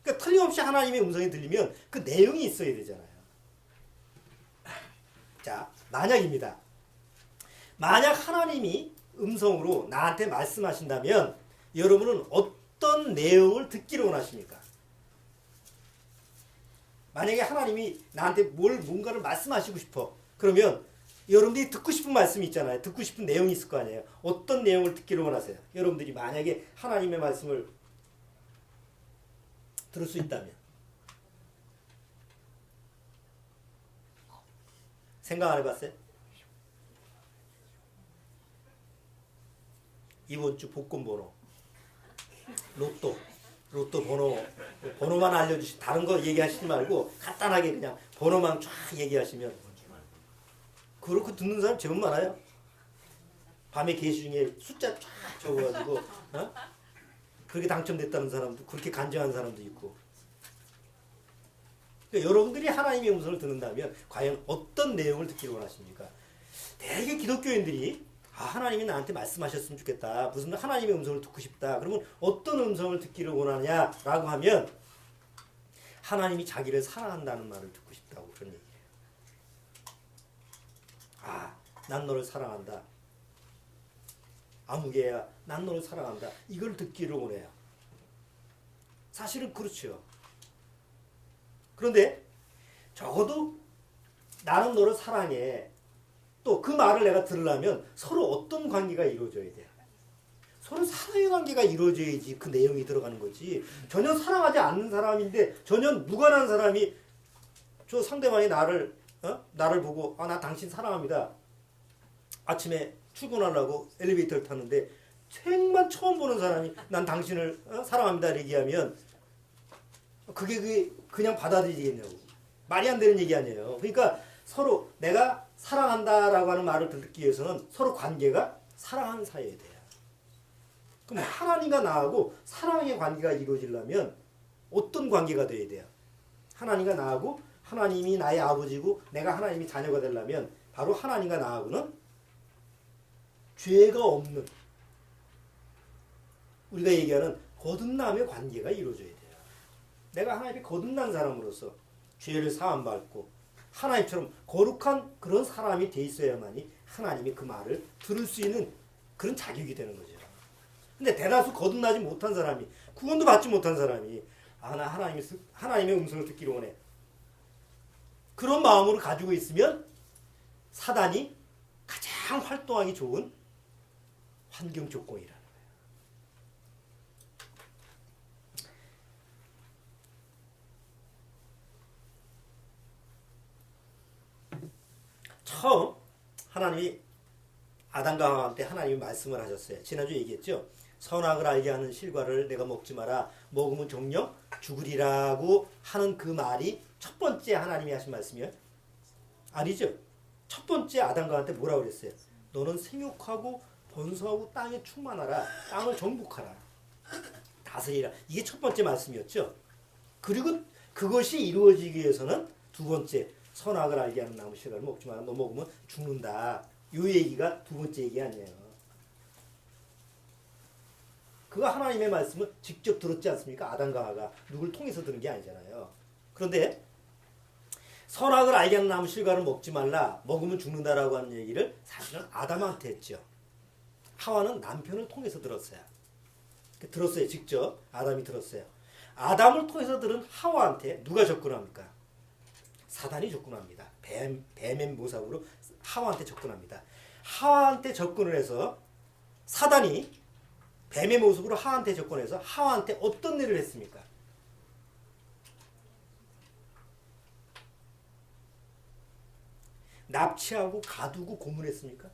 그러니까 틀림없이 하나님의 음성이 들리면 그 내용이 있어야 되잖아요. 자, 만약입니다. 만약 하나님이 음성으로 나한테 말씀하신다면 여러분은 어떤 내용을 듣기를 원하십니까? 만약에 하나님이 나한테 뭔가를 말씀하시고 싶어. 그러면 여러분들이 듣고 싶은 말씀이 있잖아요. 듣고 싶은 내용이 있을 거 아니에요. 어떤 내용을 듣기를 원하세요? 여러분들이 만약에 하나님의 말씀을 들을 수 있다면. 생각 안 해봤어요? 이번 주 복권 번호, 로또 번호만 알려주시. 다른 거 얘기하시지 말고 간단하게 그냥 번호만 쫙 얘기하시면 그렇게 듣는 사람 제법 많아요. 밤에 계시 중에 숫자 쫙 적어가지고 그렇게 당첨됐다는 사람도, 그렇게 간증한 사람도 있고. 그러니까 여러분들이 하나님의 음성을 듣는다면 과연 어떤 내용을 듣기를 원하십니까? 대개 기독교인들이 하나님이 나한테 말씀하셨으면 좋겠다. 무슨 하나님의 음성을 듣고 싶다. 그러면 어떤 음성을 듣기를 원하냐라고 하면 하나님이 자기를 사랑한다는 말을 듣고 싶다고 그런 얘기예요. 난 너를 사랑한다. 아무개야, 난 너를 사랑한다. 이걸 듣기를 원해요. 사실은 그렇죠. 그런데 적어도 나는 너를 사랑해. 또 그 말을 내가 들으려면 서로 어떤 관계가 이루어져야 돼요? 서로 사랑의 관계가 이루어져야지 그 내용이 들어가는 거지. 전혀 사랑하지 않는 사람인데 전혀 무관한 사람이 저 상대방이 나를 보고 나 당신 사랑합니다. 아침에 출근하려고 엘리베이터를 탔는데 생만 처음 보는 사람이 난 당신을 사랑합니다 얘기하면 그게 그냥 받아들이겠냐고. 말이 안 되는 얘기 아니에요. 그러니까 서로 내가 사랑한다라고 하는 말을 듣기 위해서는 서로 관계가 사랑하는 사이여야 돼요. 그럼 하나님과 나하고 사랑의 관계가 이루어지려면 어떤 관계가 돼야 돼요? 하나님과 나하고 하나님이 나의 아버지고 내가 하나님이 자녀가 되려면 바로 하나님과 나하고는 죄가 없는, 우리가 얘기하는 거듭남의 관계가 이루어져야 돼요. 내가 하나님이 거듭난 사람으로서 죄를 사함받고 하나님처럼 거룩한 그런 사람이 돼 있어야만이 하나님이 그 말을 들을 수 있는 그런 자격이 되는 거죠. 근데 대다수 거듭나지 못한 사람이, 구원도 받지 못한 사람이 나 하나님의 음성을 듣기를 원해. 그런 마음으로 가지고 있으면 사단이 가장 활동하기 좋은 환경 조건이라는 거예요. 처음 하나님이 아담과 하와한테 하나님이 말씀을 하셨어요. 지난주 얘기했죠. 선악을 알게 하는 실과를 내가 먹지 마라. 먹으면 정녕 죽으리라고 하는 그 말이 첫 번째 하나님이 하신 말씀이에요? 아니죠. 첫 번째 아담과 하와한테 뭐라고 그랬어요? 너는 생육하고 번성하고 땅에 충만하라. 땅을 정복하라. 다스리라. 이게 첫 번째 말씀이었죠. 그리고 그것이 이루어지기 위해서는 두 번째, 선악을 알게 하는 나무 실과를 먹지 마라. 너 먹으면 죽는다. 이 얘기가 두 번째 얘기 아니에요. 그가 하나님의 말씀을 직접 들었지 않습니까? 아담과 하와가 누굴 통해서 들은 게 아니잖아요. 그런데 선악을 알게 하는 나무 실과를 먹지 말라, 먹으면 죽는다라고 하는 얘기를 사실은 아담한테 했죠. 하와는 남편을 통해서 들었어요. 들었어요. 직접 아담이 들었어요. 아담을 통해서 들은 하와한테 누가 접근합니까? 사단이 접근합니다. 뱀의 모습으로 하와한테 접근합니다. 하와한테 접근을 해서 사단이 뱀의 모습으로 하와한테 접근해서 하와한테 어떤 일을 했습니까? 납치하고 가두고 고문했습니까?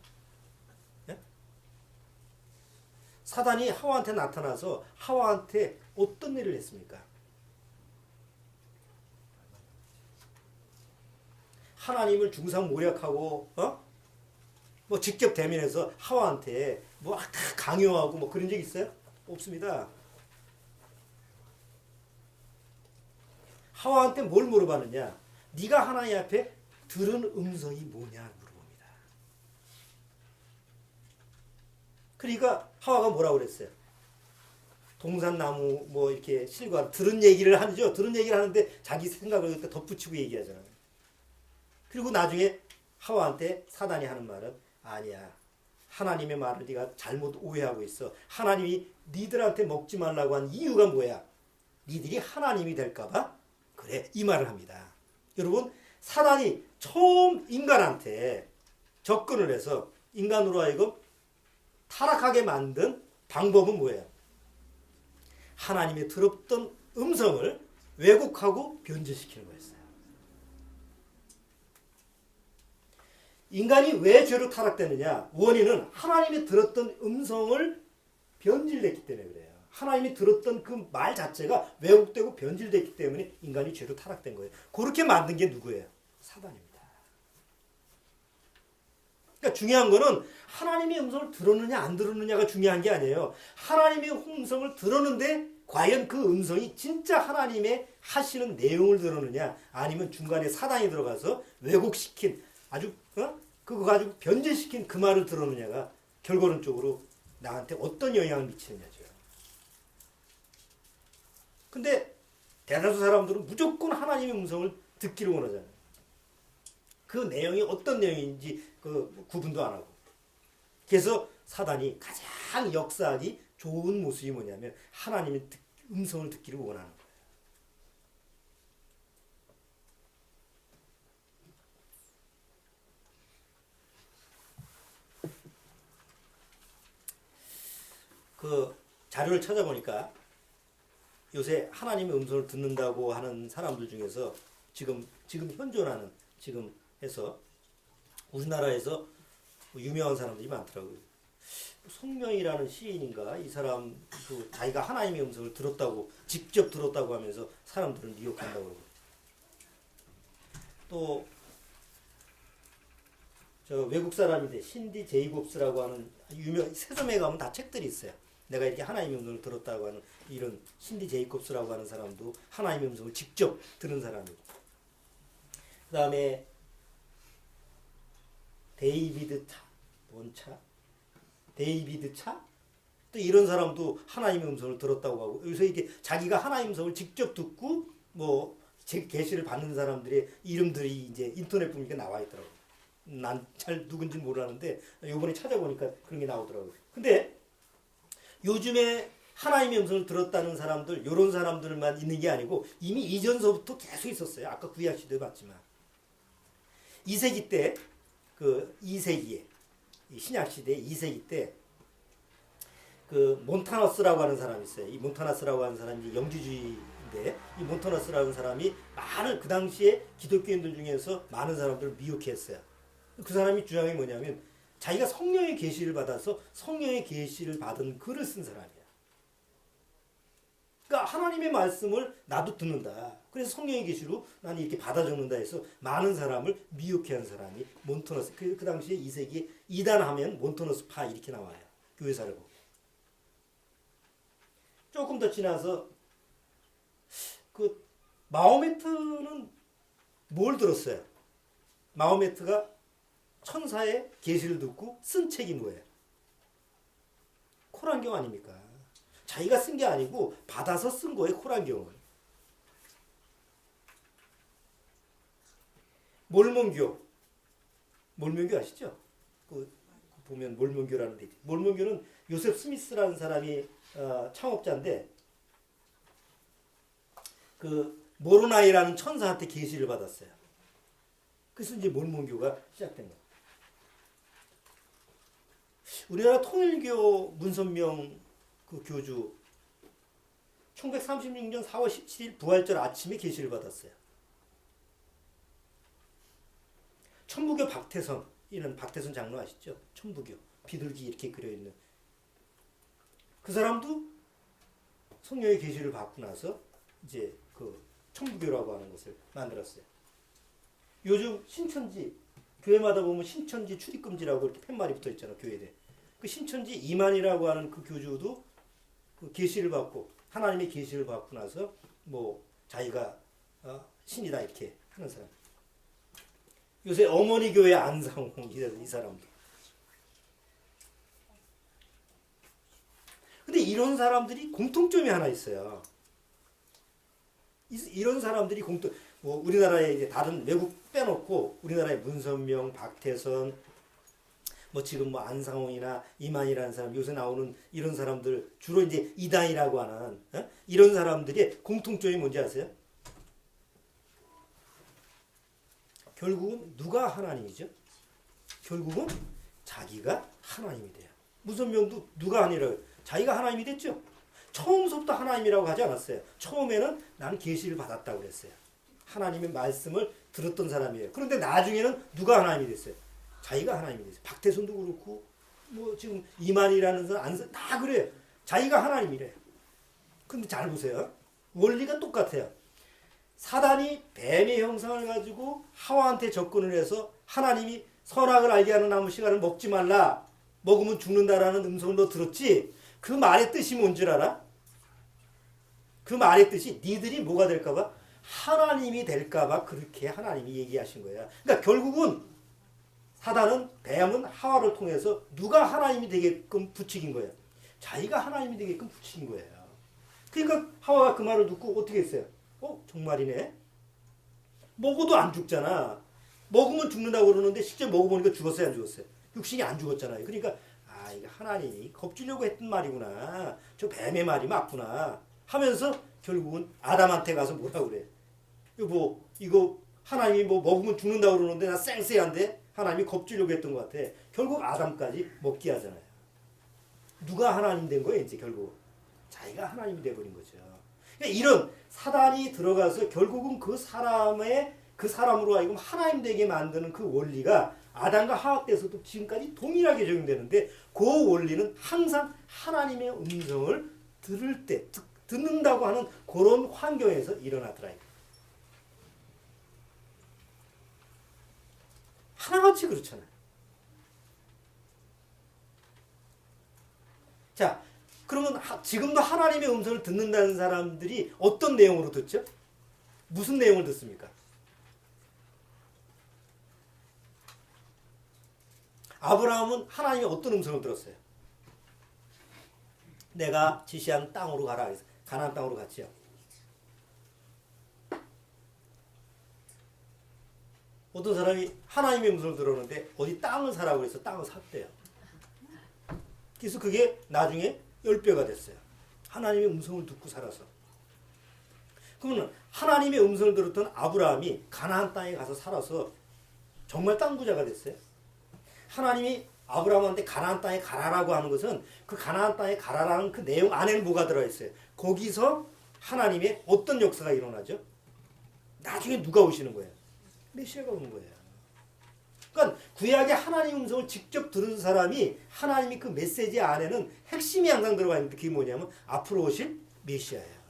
예? 사단이 하와한테 나타나서 하와한테 어떤 일을 했습니까? 하나님을 중상모략하고 뭐 직접 대면해서 하와한테 뭐 강요하고 뭐 그런 적 있어요? 없습니다. 하와한테 뭘 물어봤느냐? 네가 하나님 앞에 들은 음성이 뭐냐 물어봅니다. 그러니까 하와가 뭐라고 그랬어요? 동산나무 뭐 이렇게 실과 들은 얘기를 하죠. 들은 얘기를 하는데 자기 생각을 덧붙이고 얘기하잖아요. 그리고 나중에 하와한테 사단이 하는 말은 아니야. 하나님의 말을 네가 잘못 오해하고 있어. 하나님이 니들한테 먹지 말라고 한 이유가 뭐야? 니들이 하나님이 될까 봐? 그래. 이 말을 합니다. 여러분, 사단이 처음 인간한테 접근을 해서 인간으로 하여금 타락하게 만든 방법은 뭐예요? 하나님의 들었던 음성을 왜곡하고 변질시키는 거였어요. 인간이 왜 죄로 타락되느냐? 원인은 하나님이 들었던 음성을 변질됐기 때문에 그래요. 하나님이 들었던 그 말 자체가 왜곡되고 변질됐기 때문에 인간이 죄로 타락된 거예요. 그렇게 만든 게 누구예요? 사단입니다. 그러니까 중요한 거는 하나님의 음성을 들었느냐 안 들었느냐가 중요한 게 아니에요. 하나님의 음성을 들었는데 과연 그 음성이 진짜 하나님의 하시는 내용을 들었느냐, 아니면 중간에 사단이 들어가서 왜곡시킨 아주 그거 가지고 변질시킨 그 말을 들었느냐가 결과론적으로 나한테 어떤 영향을 미치느냐죠. 근데 대다수 사람들은 무조건 하나님의 음성을 듣기를 원하잖아요. 그 내용이 어떤 내용인지 그 구분도 안 하고. 그래서 사단이 가장 역사하기 좋은 모습이 뭐냐면 하나님의 음성을 듣기를 원하는 거예요. 그 자료를 찾아보니까 요새 하나님의 음성을 듣는다고 하는 사람들 중에서 지금 현존하는 지금 해서 우리나라에서 유명한 사람들이 많더라고요. 송명이라는 시인인가 이 사람 그 자기가 하나님의 음성을 들었다고 직접 들었다고 하면서 사람들은 미혹한다고 그러고, 또 저 외국 사람인데 신디 제이콥스라고 하는 유명 세점에 가면 다 책들이 있어요. 내가 이렇게 하나님의 음성을 들었다고 하는 이런 신디 제이콥스라고 하는 사람도 하나님의 음성을 직접 들은 사람이고, 그 다음에 데이비드 차, 뭔 차? 데이비드 차? 또 이런 사람도 하나님의 음성을 들었다고 하고, 여기서 이게 자기가 하나님의 음성을 직접 듣고 뭐 계시를 받는 사람들의 이름들이 이제 인터넷 보니까 나와 있더라고. 난 잘 누군지 모르는데 요번에 찾아보니까 그런 게 나오더라고요. 근데 요즘에 하나님의 음성을 들었다는 사람들, 요런 사람들만 있는 게 아니고 이미 이전서부터 계속 있었어요. 아까 구약 시대에 봤지만 2세기 때, 그 2세기에 신약 시대 2세기 때 그 몬타너스라고 하는 사람이 있어요. 이 몬타너스라고 하는 사람이 영지주의인데, 이 몬타너스라는 사람이 많은 그 당시에 기독교인들 중에서 많은 사람들을 미혹했어요. 그 사람이 주장이 뭐냐면 자기가 성령의 계시를 받아서 성령의 계시를 받은 글을 쓴 사람이야. 그러니까 하나님의 말씀을 나도 듣는다. 그래서 성령의 계시로 나는 이렇게 받아 적는다 해서 많은 사람을 미혹해 한 사람이 몬타너스. 그 당시에 2세기에 이단하면 몬타너스 파 이렇게 나와요. 교회사를 보고. 조금 더 지나서 그 마호메트는 뭘 들었어요? 마호메트가 천사의 계시를 듣고 쓴 책이 뭐예요? 코란경 아닙니까? 자기가 쓴 게 아니고 받아서 쓴 거예요. 코란경을. 몰몬교 아시죠? 그 보면 몰몬교라는 데. 몰몬교는 요셉 스미스라는 사람이 창업자인데 그 모로나이라는 천사한테 계시를 받았어요. 그래서 이제 몰몬교가 시작된 거예요. 우리나라 통일교 문선명 그 교주 1936년 4월 17일 부활절 아침에 계시를 받았어요. 천부교 박태선, 이런 박태선 장로 아시죠? 천부교 비둘기 이렇게 그려있는 그 사람도 성령의 계시를 받고 나서 이제 그 천부교라고 하는 것을 만들었어요. 요즘 신천지 교회마다 보면 신천지 출입금지라고 이렇게 팻말이 붙어 있잖아. 교회에. 그 신천지 이만이라고 하는 그 교주도 그 계시를 받고 하나님의 계시를 받고 나서 뭐 자기가 신이다 이렇게 하는 사람. 요새 어머니 교회 안상홍 이 사람도. 근데 이런 사람들이 공통점이 하나 있어요. 이런 사람들이 뭐 우리나라에 이제 다른 외국 빼놓고 우리나라의 문선명, 박태선, 뭐 지금 뭐 안상홍이나 이만이라는 사람 요새 나오는 이런 사람들 주로 이제 이단이라고 하는 이런 사람들의 공통점이 뭔지 아세요? 결국은 누가 하나님이죠? 결국은 자기가 하나님이 돼요. 문선명도 누가 아니라 자기가 하나님이 됐죠. 처음부터 하나님이라고 하지 않았어요. 처음에는 나는 계시를 받았다고 그랬어요. 하나님의 말씀을 들었던 사람이에요. 그런데 나중에는 누가 하나님이 됐어요? 자기가 하나님이 됐어요. 박태선도 그렇고 뭐 지금 이만이라는 사람 다 그래요. 자기가 하나님이래요. 근데 잘 보세요. 원리가 똑같아요. 사단이 뱀의 형상을 가지고 하와한테 접근을 해서 하나님이 선악을 알게 하는 나무 씨가를 먹지 말라. 먹으면 죽는다라는 음성을 너 들었지? 그 말의 뜻이 뭔 줄 알아? 그 말의 뜻이 니들이 뭐가 될까봐? 하나님이 될까봐 그렇게 하나님이 얘기하신 거예요. 그러니까 결국은 사단은 뱀은 하와를 통해서 누가 하나님이 되게끔 부추긴 거예요. 자기가 하나님이 되게끔 부추긴 거예요. 그러니까 하와가 그 말을 듣고 어떻게 했어요? 정말이네. 먹어도 안 죽잖아. 먹으면 죽는다고 그러는데 실제 먹어보니까 죽었어요, 안 죽었어요? 육신이 안 죽었잖아요. 그러니까 이게 하나님이 겁주려고 했던 말이구나. 저 뱀의 말이 맞구나. 하면서 결국은 아담한테 가서 뭐라 그래? 이거 하나님이 뭐 먹으면 죽는다고 그러는데 나 쌩쌩한데 하나님이 겁주려고 했던 것 같아. 결국 아담까지 먹게 하잖아요. 누가 하나님 된 거예요, 이제 결국? 자기가 하나님이 돼버린 거죠. 그러니까 이런 사단이 들어가서 결국은 그 사람으로 하여금 하나님 되게 만드는 그 원리가 아담과 하와 때서도 지금까지 동일하게 적용되는데 그 원리는 항상 하나님의 음성을 들을 때 듣는다고 하는 그런 환경에서 일어나더라. 하나같이 그렇잖아요. 자, 그러면 지금도 하나님의 음성을 듣는다는 사람들이 어떤 내용으로 듣죠? 무슨 내용을 듣습니까? 아브라함은 하나님의 어떤 음성을 들었어요? 내가 지시한 땅으로 가라. 가나안 땅으로 갔지요. 어떤 사람이 하나님의 음성을 들었는데 어디 땅을 사라고 해서 땅을 샀대요. 그래서 그게 나중에 10배가 됐어요. 하나님의 음성을 듣고 살아서. 그러면 하나님의 음성을 들었던 아브라함이 가나안 땅에 가서 살아서 정말 땅 부자가 됐어요. 하나님이 아브라함한테 가나안 땅에 가라라고 하는 것은 그 가나안 땅에 가라라는 그 내용 안에는 뭐가 들어있어요? 거기서 하나님의 어떤 역사가 일어나죠? 나중에 누가 오시는 거예요? 메시아가 오는 거예요. 그러니까 구약의 하나님 음성을 직접 들은 사람이 하나님이 그 메시지 안에는 핵심이 항상 들어가 있는데 그게 뭐냐면 앞으로 오실 메시아예요.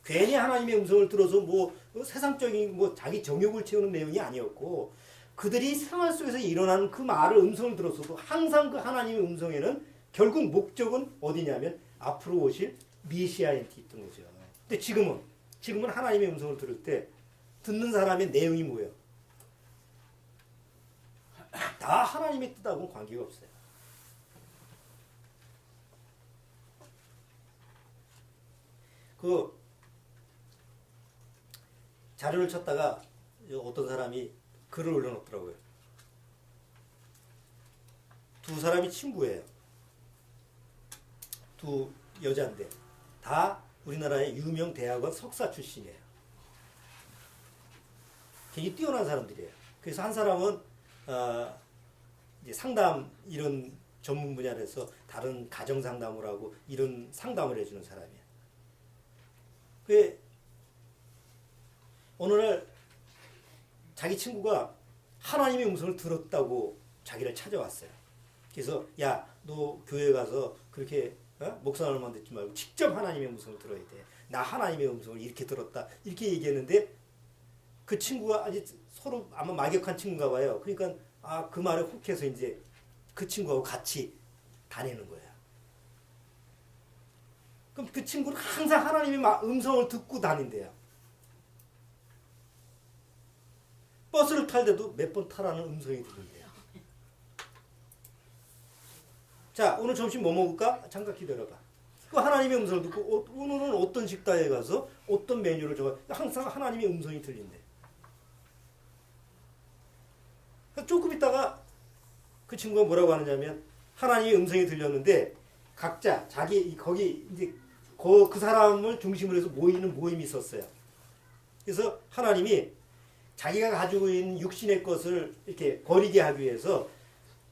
괜히 하나님의 음성을 들어서 뭐 세상적인 뭐 자기 정욕을 채우는 내용이 아니었고 그들이 생활 속에서 일어나는 그 말을 음성을 들었어도 항상 그 하나님의 음성에는 결국 목적은 어디냐면 앞으로 오실 메시아한테 있던 거죠. 근데 지금은 하나님의 음성을 들을 때 듣는 사람의 내용이 뭐예요? 다 하나님의 뜻하고는 관계가 없어요. 그 자료를 찾다가 어떤 사람이 글을 올려놓더라고요. 두 사람이 친구예요. 두 여자인데 다 우리나라의 유명 대학원 석사 출신이에요. 굉장히 뛰어난 사람들이에요. 그래서 한 사람은 이제 상담 이런 전문 분야에서 다른 가정 상담을 하고 이런 상담을 해주는 사람이에요. 그 어느 날 자기 친구가 하나님의 음성을 들었다고 자기를 찾아왔어요. 그래서 야, 너 교회 가서 그렇게 목사님만 듣지 말고 직접 하나님의 음성을 들어야 돼. 나 하나님의 음성을 이렇게 들었다. 이렇게 얘기했는데 그 친구가 아직 서로 아마 막역한 친구인가 봐요. 그러니까 그 말에 혹해서 이제 그 친구하고 같이 다니는 거예요. 그럼 그 친구는 항상 하나님의 음성을 듣고 다닌대요. 버스를 탈 때도 몇 번 타라는 음성이 들린대요. 자, 오늘 점심 뭐 먹을까? 잠깐 기다려봐. 그 하나님의 음성을 듣고 오늘은 어떤 식당에 가서 어떤 메뉴를 좋아해. 항상 하나님의 음성이 들린대. 조금 있다가 그 친구가 뭐라고 하느냐면 하나님의 음성이 들렸는데 각자 거기 이제 그 사람을 중심으로 해서 모이는 모임이 있었어요. 그래서 하나님이 자기가 가지고 있는 육신의 것을 이렇게 버리게 하기 위해서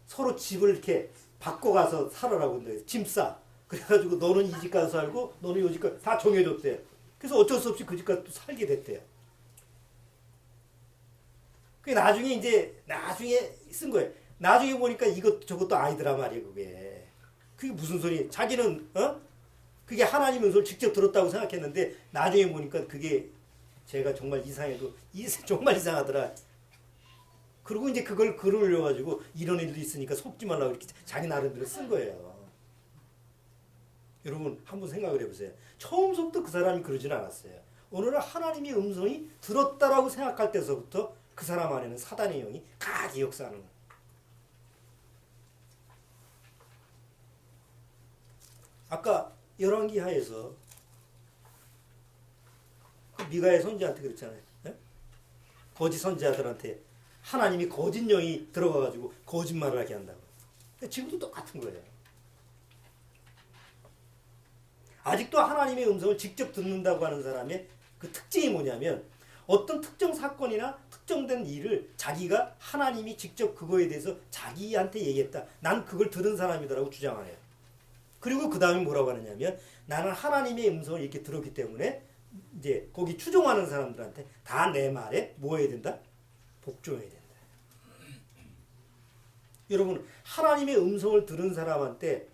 서로 집을 이렇게 바꿔가서 살아라고 한다. 짐 싸. 그래가지고 너는 이 집 가서 살고 너는 이 집 가서 다 정해줬대요. 그래서 어쩔 수 없이 그 집 가서 또 살게 됐대요. 그게 나중에 쓴 거예요. 나중에 보니까 이것 저것도 아니더라 말이에요. 그게 무슨 소리? 자기는 그게 하나님의 음성을 직접 들었다고 생각했는데 나중에 보니까 그게 제가 정말 이상해도 정말 이상하더라. 그리고 이제 그걸 글을 올려가지고 이런 일도 있으니까 속지 말라고 이렇게 자기 나름대로 쓴 거예요. 여러분 한번 생각을 해보세요. 처음부터 그 사람이 그러진 않았어요. 어느 날 하나님의 음성이 들었다라고 생각할 때서부터 그 사람 안에는 사단의 영이 강하게 역사하는 거예요. 아까 열왕기하에서 그 미가의 선지자한테 그랬잖아요. 네? 거짓 선지자들한테 하나님이 거짓 영이 들어가가지고 거짓말을 하게 한다고. 지금도 똑같은 거예요. 아직도 하나님의 음성을 직접 듣는다고 하는 사람의 그 특징이 뭐냐면 어떤 특정 사건이나 특정된 일을 자기가 하나님이 직접 그거에 대해서 자기한테 얘기했다. 난 그걸 들은 사람이다라고 주장을 해요. 그리고 그 다음에 뭐라고 하느냐면 나는 하나님의 음성을 이렇게 들었기 때문에 이제 거기 추종하는 사람들한테 다 내 말에 뭐 해야 된다? 복종해야 된다. 여러분 하나님의 음성을 들은 사람한테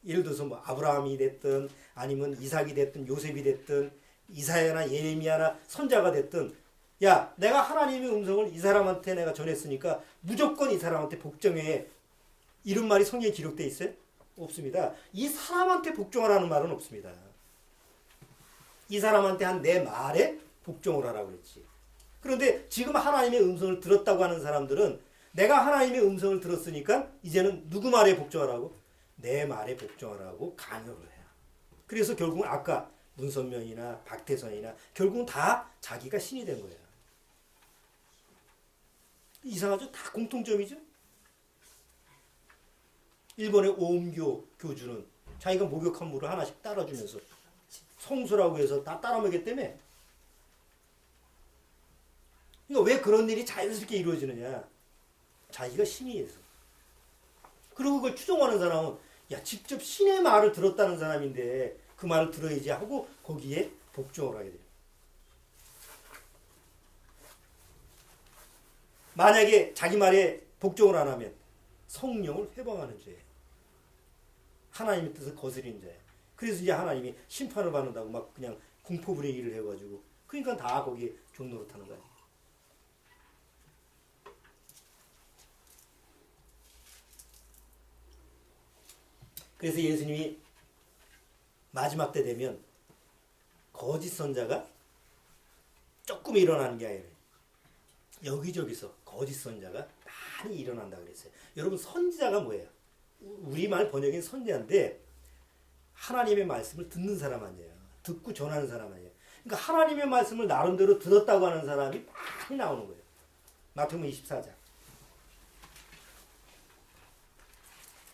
예를 들어서 뭐 아브라함이 됐든 아니면 이삭이 됐든 요셉이 됐든 이사야나 예레미야나 선자가 됐든 야 내가 하나님의 음성을 이 사람한테 내가 전했으니까 무조건 이 사람한테 복종해. 이런 말이 성경에 기록되어 있어요? 없습니다. 이 사람한테 복종하라는 말은 없습니다. 이 사람한테 한 내 말에 복종을 하라고 그랬지. 그런데 지금 하나님의 음성을 들었다고 하는 사람들은 내가 하나님의 음성을 들었으니까 이제는 누구 말에 복종하라고? 내 말에 복종하라고 강요를 해요. 그래서 결국은 아까 문선명이나 박태선이나 결국은 다 자기가 신이 된 거예요. 이상하죠? 다 공통점이죠? 일본의 오음교 교주는 자기가 목욕한 물을 하나씩 따라주면서 성수라고 해서 다 따라 먹였다며. 그러니까 왜 그런 일이 자연스럽게 이루어지느냐? 자기가 신이 해서. 그리고 그걸 추종하는 사람은 야 직접 신의 말을 들었다는 사람인데 그 말을 들어야지 하고 거기에 복종을 하게 돼요. 만약에 자기 말에 복종을 안 하면 성령을 회방하는 죄예요. 하나님의 뜻을 거스리는 죄예요. 그래서 이제 하나님이 심판을 받는다고 막 그냥 공포부리기를 해가지고 그러니까 다 거기에 종로를 타는 거예요. 그래서 예수님이 마지막 때 되면 거짓 선자가 조금 일어나는 게 아니라 여기저기서 거짓 선자가 많이 일어난다 그랬어요. 여러분 선지자가 뭐예요? 우리말 번역인 선지자인데 하나님의 말씀을 듣는 사람 아니에요. 듣고 전하는 사람 아니에요. 그러니까 하나님의 말씀을 나름대로 들었다고 하는 사람이 많이 나오는 거예요. 마태복음 24장.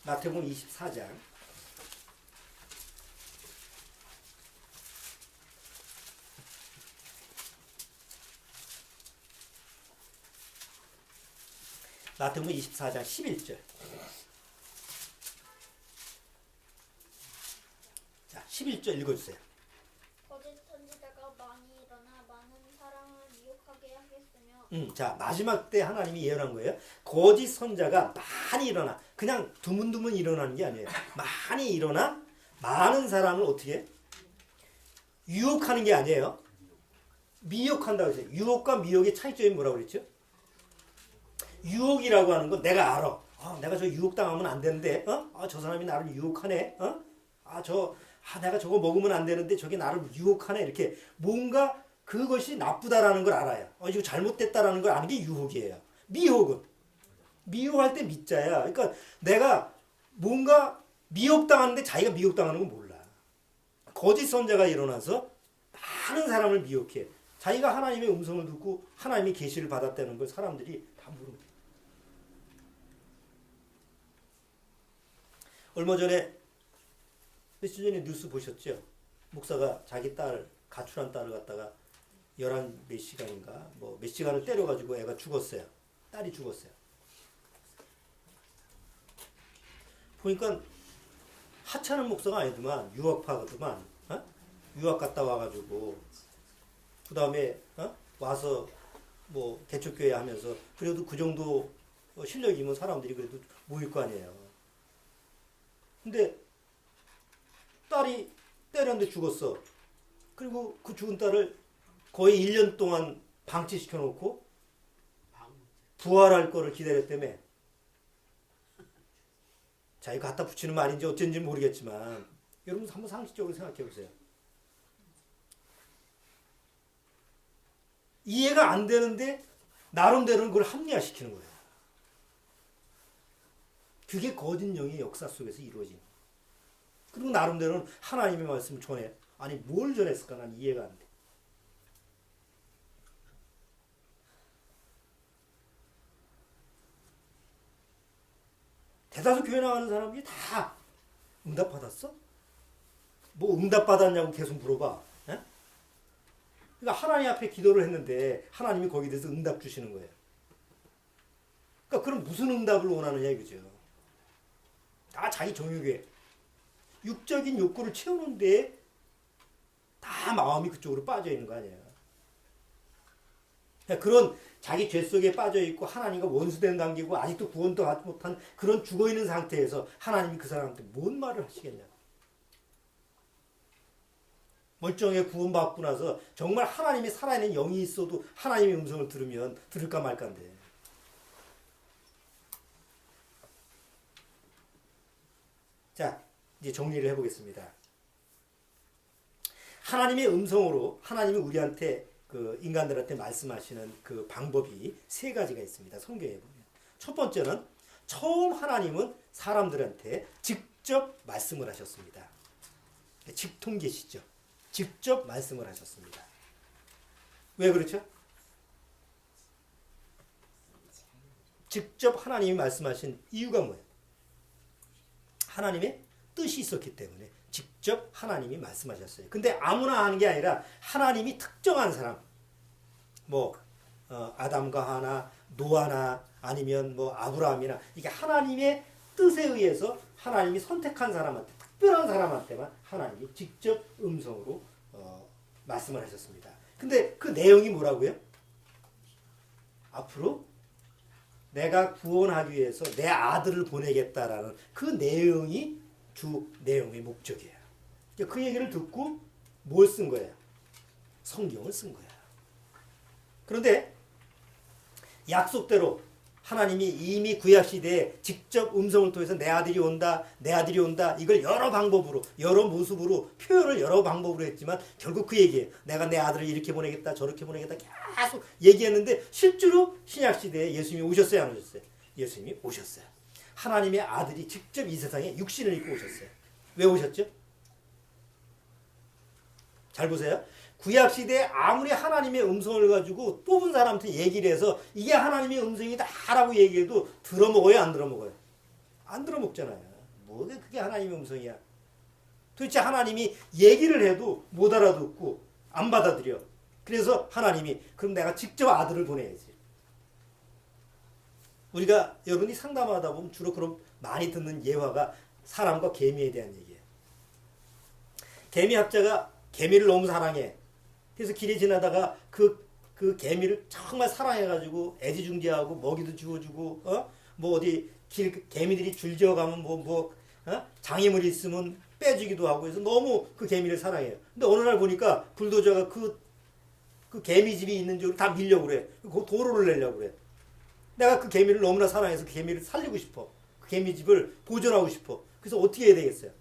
마태복음 24장. 마태복음 24장 11절. 자, 11절 읽어주세요. 거짓 선지자가 많이 일어나 많은 사람을 미혹하게 하겠으며 자, 마지막 때 하나님이 예언한 거예요. 거짓 선자가 많이 일어나. 그냥 드문드문 일어나는 게 아니에요. 많이 일어나 많은 사람을 어떻게? 유혹하는 게 아니에요. 미혹한다고 했어요. 유혹과 미혹의 차이점이 뭐라고 그랬죠? 유혹이라고 하는 건 내가 알아. 내가 저 유혹당하면 안 되는데, 저 사람이 나를 유혹하네. 내가 저거 먹으면 안 되는데 저게 나를 유혹하네. 이렇게 뭔가 그것이 나쁘다라는 걸 알아요. 이거 잘못됐다라는 걸 아는 게 유혹이에요. 미혹은 미혹할 때 미자야. 그러니까 내가 뭔가 미혹당하는데 자기가 미혹당하는 건 몰라. 거짓 선자가 일어나서 많은 사람을 미혹해. 자기가 하나님의 음성을 듣고 하나님의 계시를 받았다는 걸 사람들이 다 모릅니다. 얼마 전에 며칠 전에 뉴스 보셨죠? 목사가 자기 딸, 가출한 딸을 갖다가 11몇 시간인가 몇 시간을 때려가지고 애가 죽었어요. 딸이 죽었어요. 보니까 하찮은 목사가 아니더만 유학파거더만. 유학 갔다 와가지고 그 다음에 와서 개척교회 하면서 그래도 그 정도 실력이면 사람들이 그래도 모일 거 아니에요. 근데 딸이 때렸는데 죽었어. 그리고 그 죽은 딸을 거의 1년 동안 방치시켜 놓고 부활할 거를 기다렸다며. 자기가 갖다 붙이는 말인지 어쩐지 모르겠지만 여러분 한번 상식적으로 생각해 보세요. 이해가 안 되는데 나름대로는 그걸 합리화시키는 거예요. 그게 거짓 영의 역사 속에서 이루어진. 그리고 나름대로는 하나님의 말씀을 전해. 아니 뭘 전했을까? 난 이해가 안 돼. 대다수 교회 나가는 사람들이 다 응답받았어? 응답받았냐고 계속 물어봐. 에? 그러니까 하나님 앞에 기도를 했는데 하나님이 거기에 대해서 응답 주시는 거예요. 그러니까 그럼 무슨 응답을 원하느냐 이거죠. 다 자기 정욕에 육적인 욕구를 채우는데 다 마음이 그쪽으로 빠져 있는 거 아니에요. 그러니까 그런 자기 죄 속에 빠져 있고 하나님과 원수된 관계고 아직도 구원도 하지 못한 그런 죽어 있는 상태에서 하나님이 그 사람한테 뭔 말을 하시겠냐. 멀쩡하게 구원받고 나서 정말 하나님이 살아있는 영이 있어도 하나님의 음성을 들으면 들을까 말까인데. 자, 이제 정리를 해보겠습니다. 하나님의 음성으로 하나님이 우리한테 그 인간들한테 말씀하시는 그 방법이 세 가지가 있습니다. 성경에 보면. 첫 번째는 처음 하나님은 사람들한테 직접 말씀을 하셨습니다. 직통계시죠. 직접 말씀을 하셨습니다. 왜 그렇죠? 직접 하나님이 말씀하신 이유가 뭐예요? 하나님의 뜻이 있었기 때문에 직접 하나님이 말씀하셨어요. 근데 아무나 하는 게 아니라 하나님이 특정한 사람, 아담과 하나, 노아나 아니면 아브라함이나 이게 하나님의 뜻에 의해서 하나님이 선택한 사람한테, 특별한 사람한테만 하나님이 직접 음성으로 말씀을 하셨습니다. 근데 그 내용이 뭐라고요? 앞으로 내가 구원하기 위해서 내 아들을 보내겠다라는 그 내용이 주 내용의 목적이에요. 그 얘기를 듣고 뭘 쓴 거예요? 성경을 쓴 거예요. 그런데 약속대로 하나님이 이미 구약시대에 직접 음성을 통해서 내 아들이 온다, 내 아들이 온다, 이걸 여러 방법으로, 여러 모습으로 표현을 여러 방법으로 했지만 결국 그 얘기예요. 내가 내 아들을 이렇게 보내겠다, 저렇게 보내겠다 계속 얘기했는데 실제로 신약시대에 예수님이 오셨어요, 안 오셨어요? 예수님이 오셨어요. 하나님의 아들이 직접 이 세상에 육신을 입고 오셨어요. 왜 오셨죠? 잘 보세요. 구약 시대에 아무리 하나님의 음성을 가지고 뽑은 사람한테 얘기를 해서 이게 하나님의 음성이다라고 얘기해도 들어먹어요, 안 들어먹어요? 안 들어먹잖아요. 뭐가 그게 하나님의 음성이야? 도대체 하나님이 얘기를 해도 못 알아듣고 안 받아들여. 그래서 하나님이 그럼 내가 직접 아들을 보내야지. 우리가 여러분이 상담하다 보면 주로 그런 많이 듣는 예화가 사람과 개미에 대한 얘기예요. 개미학자가 개미를 너무 사랑해. 그래서 길에 지나다가 그 개미를 정말 사랑해가지고 애지중지하고 먹이도 주워주고 뭐 어디 개미들이 줄지어가면 장애물이 있으면 빼주기도 하고 해서 너무 그 개미를 사랑해요. 근데 어느 날 보니까 불도저가 그 개미집이 있는 쪽으로 다 밀려고 그래. 그 도로를 내려고 그래. 내가 그 개미를 너무나 사랑해서 그 개미를 살리고 싶어. 그 개미집을 보존하고 싶어. 그래서 어떻게 해야 되겠어요?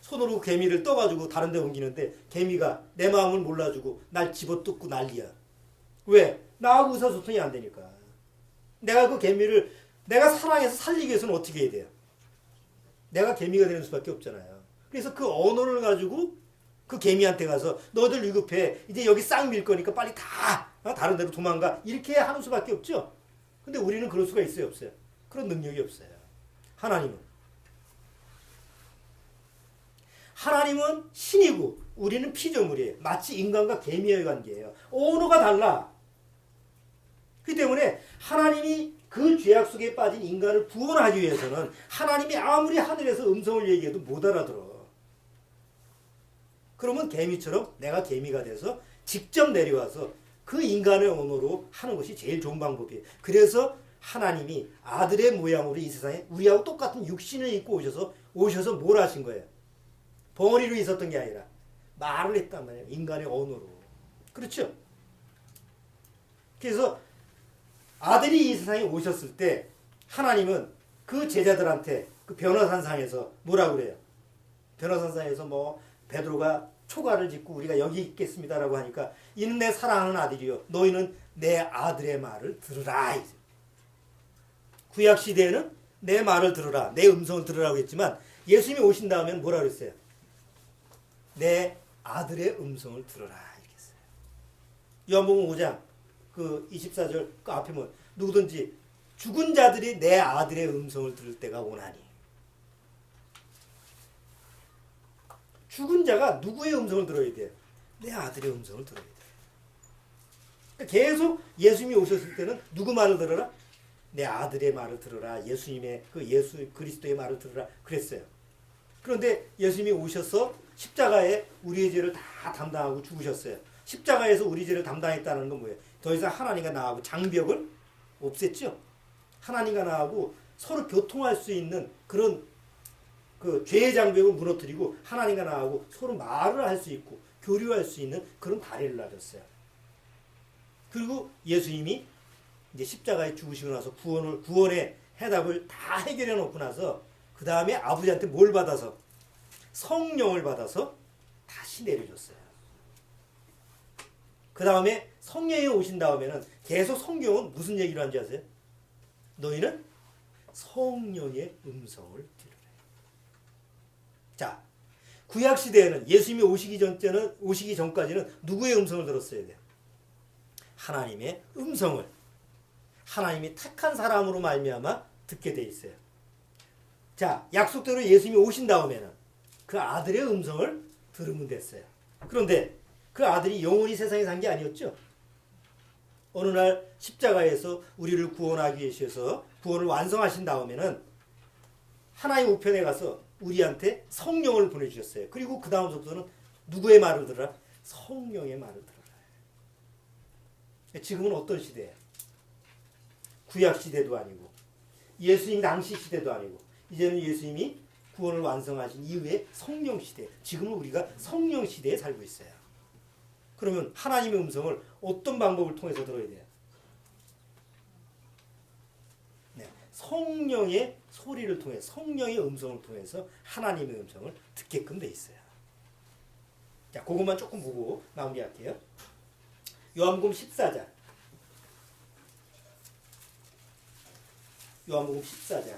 손으로 개미를 떠가지고 다른 데 옮기는데 개미가 내 마음을 몰라주고 날 집어뜯고 난리야. 왜? 나하고 의사소통이 안 되니까. 내가 그 개미를 내가 사랑해서 살리기 위해서는 어떻게 해야 돼요? 내가 개미가 되는 수밖에 없잖아요. 그래서 그 언어를 가지고 그 개미한테 가서 너희들 위급해. 이제 여기 싹 밀 거니까 빨리 다 다른 데로 도망가. 이렇게 하는 수밖에 없죠. 근데 우리는 그럴 수가 있어요, 없어요? 그런 능력이 없어요. 하나님은 신이고 우리는 피조물이에요. 마치 인간과 개미의 관계예요. 언어가 달라. 그렇기 때문에 하나님이 그 죄악 속에 빠진 인간을 구원하기 위해서는 하나님이 아무리 하늘에서 음성을 얘기해도 못 알아들어. 그러면 개미처럼 내가 개미가 돼서 직접 내려와서 그 인간의 언어로 하는 것이 제일 좋은 방법이에요. 그래서 하나님이 아들의 모양으로 이 세상에 우리하고 똑같은 육신을 입고 오셔서 뭘 하신 거예요? 벙어리로 있었던 게 아니라 말을 했단 말이에요. 인간의 언어로. 그렇죠? 그래서 아들이 이 세상에 오셨을 때 하나님은 그 제자들한테 그 변화산상에서 뭐라고 그래요? 변화산상에서 베드로가 초가를 짓고 우리가 여기 있겠습니다라고 하니까 이는 내 사랑하는 아들이요 너희는 내 아들의 말을 들으라. 구약 시대에는 내 말을 들으라, 내 음성을 들으라고 했지만 예수님이 오신 다음에는 뭐라 그랬어요? 내 아들의 음성을 들으라 이렇게 했어요. 요한복음 5장 그 24절 그 앞에 뭐 누구든지 죽은 자들이 내 아들의 음성을 들을 때가 오나니. 죽은 자가 누구의 음성을 들어야 돼요? 내 아들의 음성을 들어야 돼요. 그러니까 계속 예수님이 오셨을 때는 누구 말을 들어라? 내 아들의 말을 들어라. 예수님의 예수 그리스도의 말을 들어라. 그랬어요. 그런데 예수님이 오셔서 십자가에 우리의 죄를 다 담당하고 죽으셨어요. 십자가에서 우리 죄를 담당했다는 건 뭐예요? 더 이상 하나님과 나하고 장벽을 없앴죠. 하나님과 나하고 서로 교통할 수 있는 그런 그 죄의 장벽을 무너뜨리고 하나님과 나하고 서로 말을 할 수 있고 교류할 수 있는 그런 다리를 놔줬어요. 그리고 예수님이 이제 십자가에 죽으시고 나서 구원의 해답을 다 해결해 놓고 나서 그 다음에 아버지한테 뭘 받아서? 성령을 받아서 다시 내려줬어요. 그 다음에 성령이 오신 다음에는 계속 성경은 무슨 얘기를 하는지 아세요? 너희는 성령의 음성을 들으라. 자, 구약 시대에는 예수님이 오시기 전까지는 누구의 음성을 들었어야 돼요? 하나님의 음성을. 하나님이 택한 사람으로 말미암아 듣게 돼 있어요. 자, 약속대로 예수님이 오신 다음에는 그 아들의 음성을 들으면 됐어요. 그런데 그 아들이 영원히 세상에 산 게 아니었죠. 어느 날 십자가에서 우리를 구원하기 위해서 구원을 완성하신 다음에는 하나님 우편에 가서 우리한테 성령을 보내주셨어요. 그리고 그 다음부터는 누구의 말을 들으라? 성령의 말을 들으라. 지금은 어떤 시대예요? 구약 시대도 아니고 예수님 당시 시대도 아니고 이제는 예수님이 구원을 완성하신 이후에 성령 시대. 지금은 우리가 성령 시대에 살고 있어요. 그러면 하나님의 음성을 어떤 방법을 통해서 들어야 돼요? 네, 성령의 소리를 통해 성령의 음성을 통해서 하나님의 음성을 듣게끔 돼 있어요. 자, 그것만 조금 보고 마무리할게요. 요한복음 14장. 요한복음 14장.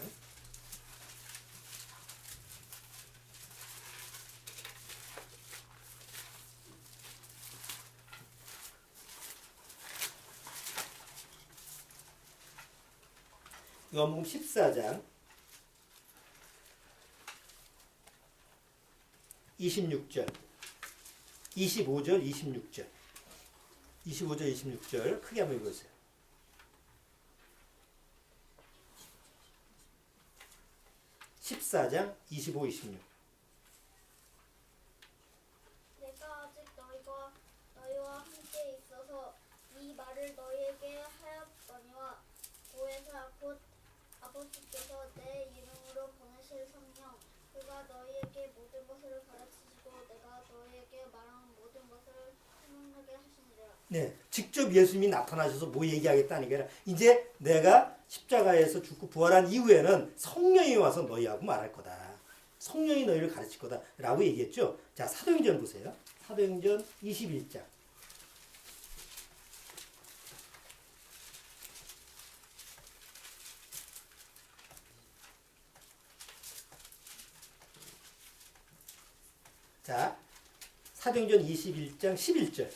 요한복음 14장 26절, 25절, 26절. 25절, 26절 크게 한번 읽어보세요. (14장) 25, 26. 내가 아직 너희와 함께 있어서 이 말을 너희에게 하였거니와 보혜사 곧 아버지께서 내 이름으로 보내실 성령 그가 너희에게 모든 것을 가르치시고 내가 너희에게 말한 모든 것을 생각나게 하시니라. 네, 직접 예수님이 나타나셔서 뭐 얘기하겠다는 게 아니라 이제 내가 십자가에서 죽고 부활한 이후에는 성령이 와서 너희하고 말할 거다. 성령이 너희를 가르칠 거다 라고 얘기했죠. 자, 사도행전 보세요. 사도행전 21장. 자, 사도행전 21장 11절.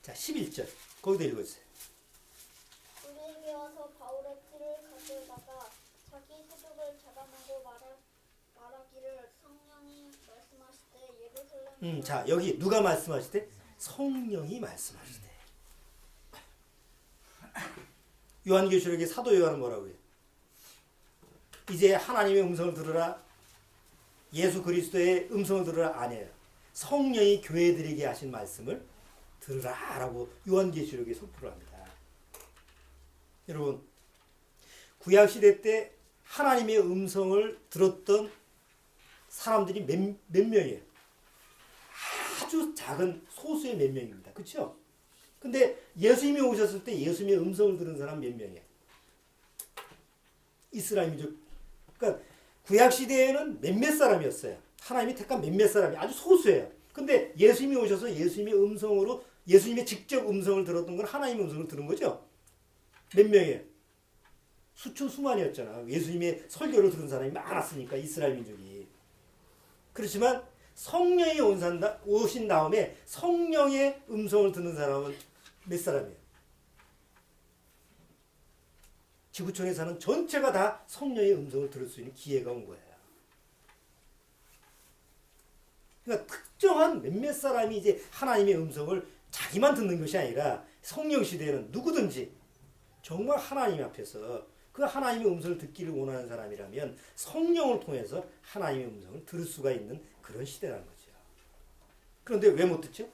자, 11절. 거기도 읽어주세요. 우리에게 와서 바울의 피를 가져다가 자기 세족을 잡아내고 말하기를 성령이 말씀하시되 예루살렘 자, 여기 누가 말씀하시대? 성령이 말씀하시대. 요한계시록의 사도 요한은 뭐라고 해요? 이제 하나님의 음성을 들으라. 예수 그리스도의 음성을 들으라 아니에요. 성령이 교회들에게 하신 말씀을 들으라 라고 요한계시록에 선포를 합니다. 여러분, 구약시대 때 하나님의 음성을 들었던 사람들이 몇 명이에요? 아주 작은 소수의 몇 명입니다. 그렇죠? 근데 예수님이 오셨을 때 예수님의 음성을 들은 사람 몇 명이에요? 이스라엘 민족. 그러니까 구약시대에는 몇몇 사람이었어요. 하나님이 택한 몇몇 사람이 아주 소수예요. 근데 예수님이 오셔서 예수님의 음성으로 예수님의 직접 음성을 들었던 건 하나님의 음성을 들은 거죠. 몇 명이에요? 수천 수만이었잖아. 예수님의 설교를 들은 사람이 많았으니까 이스라엘 민족이. 그렇지만 성령이 오신 다음에 성령의 음성을 듣는 사람은 몇 사람이에요? 지구촌에 사는 전체가 다 성령의 음성을 들을 수 있는 기회가 온 거예요. 그러니까 특정한 몇몇 사람이 이제 하나님의 음성을 자기만 듣는 것이 아니라 성령 시대에는 누구든지 정말 하나님 앞에서 그 하나님의 음성을 듣기를 원하는 사람이라면 성령을 통해서 하나님의 음성을 들을 수가 있는 그런 시대라는 거죠. 그런데 왜 못 듣죠?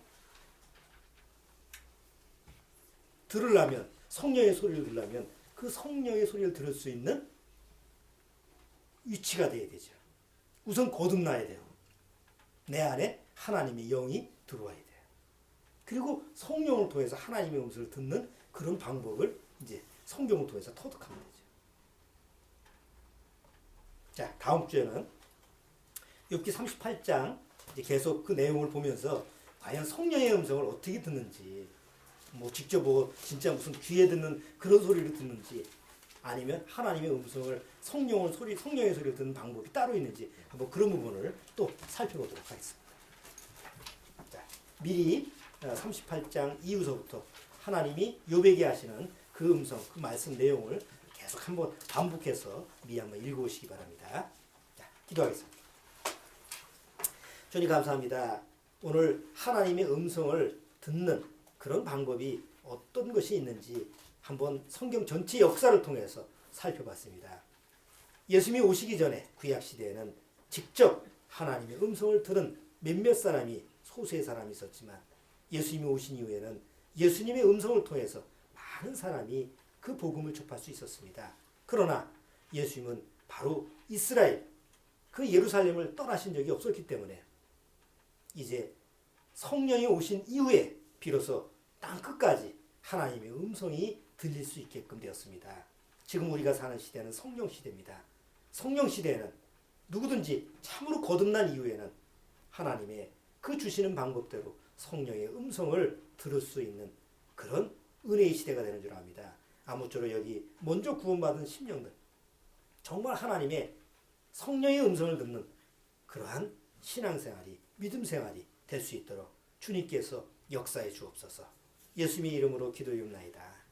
들으려면 성령의 소리를 들으려면 그 성령의 소리를 들을 수 있는 위치가 돼야 되죠. 우선 거듭나야 돼요. 내 안에 하나님의 영이 들어와야 돼요. 그리고 성령을 통해서 하나님의 음성을 듣는 그런 방법을 이제 성경을 통해서 터득하면 되죠. 자, 다음 주에는 욥기 38장 이제 계속 그 내용을 보면서 과연 성령의 음성을 어떻게 듣는지, 뭐 직접 뭐 진짜 무슨 귀에 듣는 그런 소리를 듣는지, 아니면 하나님의 음성을 성령의 소리를 듣는 방법이 따로 있는지 한번 그런 부분을 또 살펴보도록 하겠습니다. 자, 미리 38장 이후서부터 하나님이 욥에게 하시는 그 음성, 그 말씀 내용을 계속 한번 반복해서 미리 한번 읽어보시기 바랍니다. 자, 기도하겠습니다. 주님 감사합니다. 오늘 하나님의 음성을 듣는 그런 방법이 어떤 것이 있는지 한번 성경 전체 역사를 통해서 살펴봤습니다. 예수님이 오시기 전에 구약시대에는 직접 하나님의 음성을 들은 몇몇 사람이 소수의 사람이 있었지만 예수님이 오신 이후에는 예수님의 음성을 통해서 많은 사람이 그 복음을 접할 수 있었습니다. 그러나 예수님은 바로 이스라엘, 그 예루살렘을 떠나신 적이 없었기 때문에 이제 성령이 오신 이후에 비로소 땅 끝까지 하나님의 음성이 들릴 수 있게끔 되었습니다. 지금 우리가 사는 시대는 성령 시대입니다. 성령 시대에는 누구든지 참으로 거듭난 이후에는 하나님의 그 주시는 방법대로 성령의 음성을 들을 수 있는 그런 은혜의 시대가 되는 줄 압니다. 아무쪼록 여기 먼저 구원받은 심령들, 정말 하나님의 성령의 음성을 듣는 그러한 신앙생활이, 믿음생활이 될 수 있도록 주님께서 역사해 주옵소서. 예수님의 이름으로 기도하옵나이다.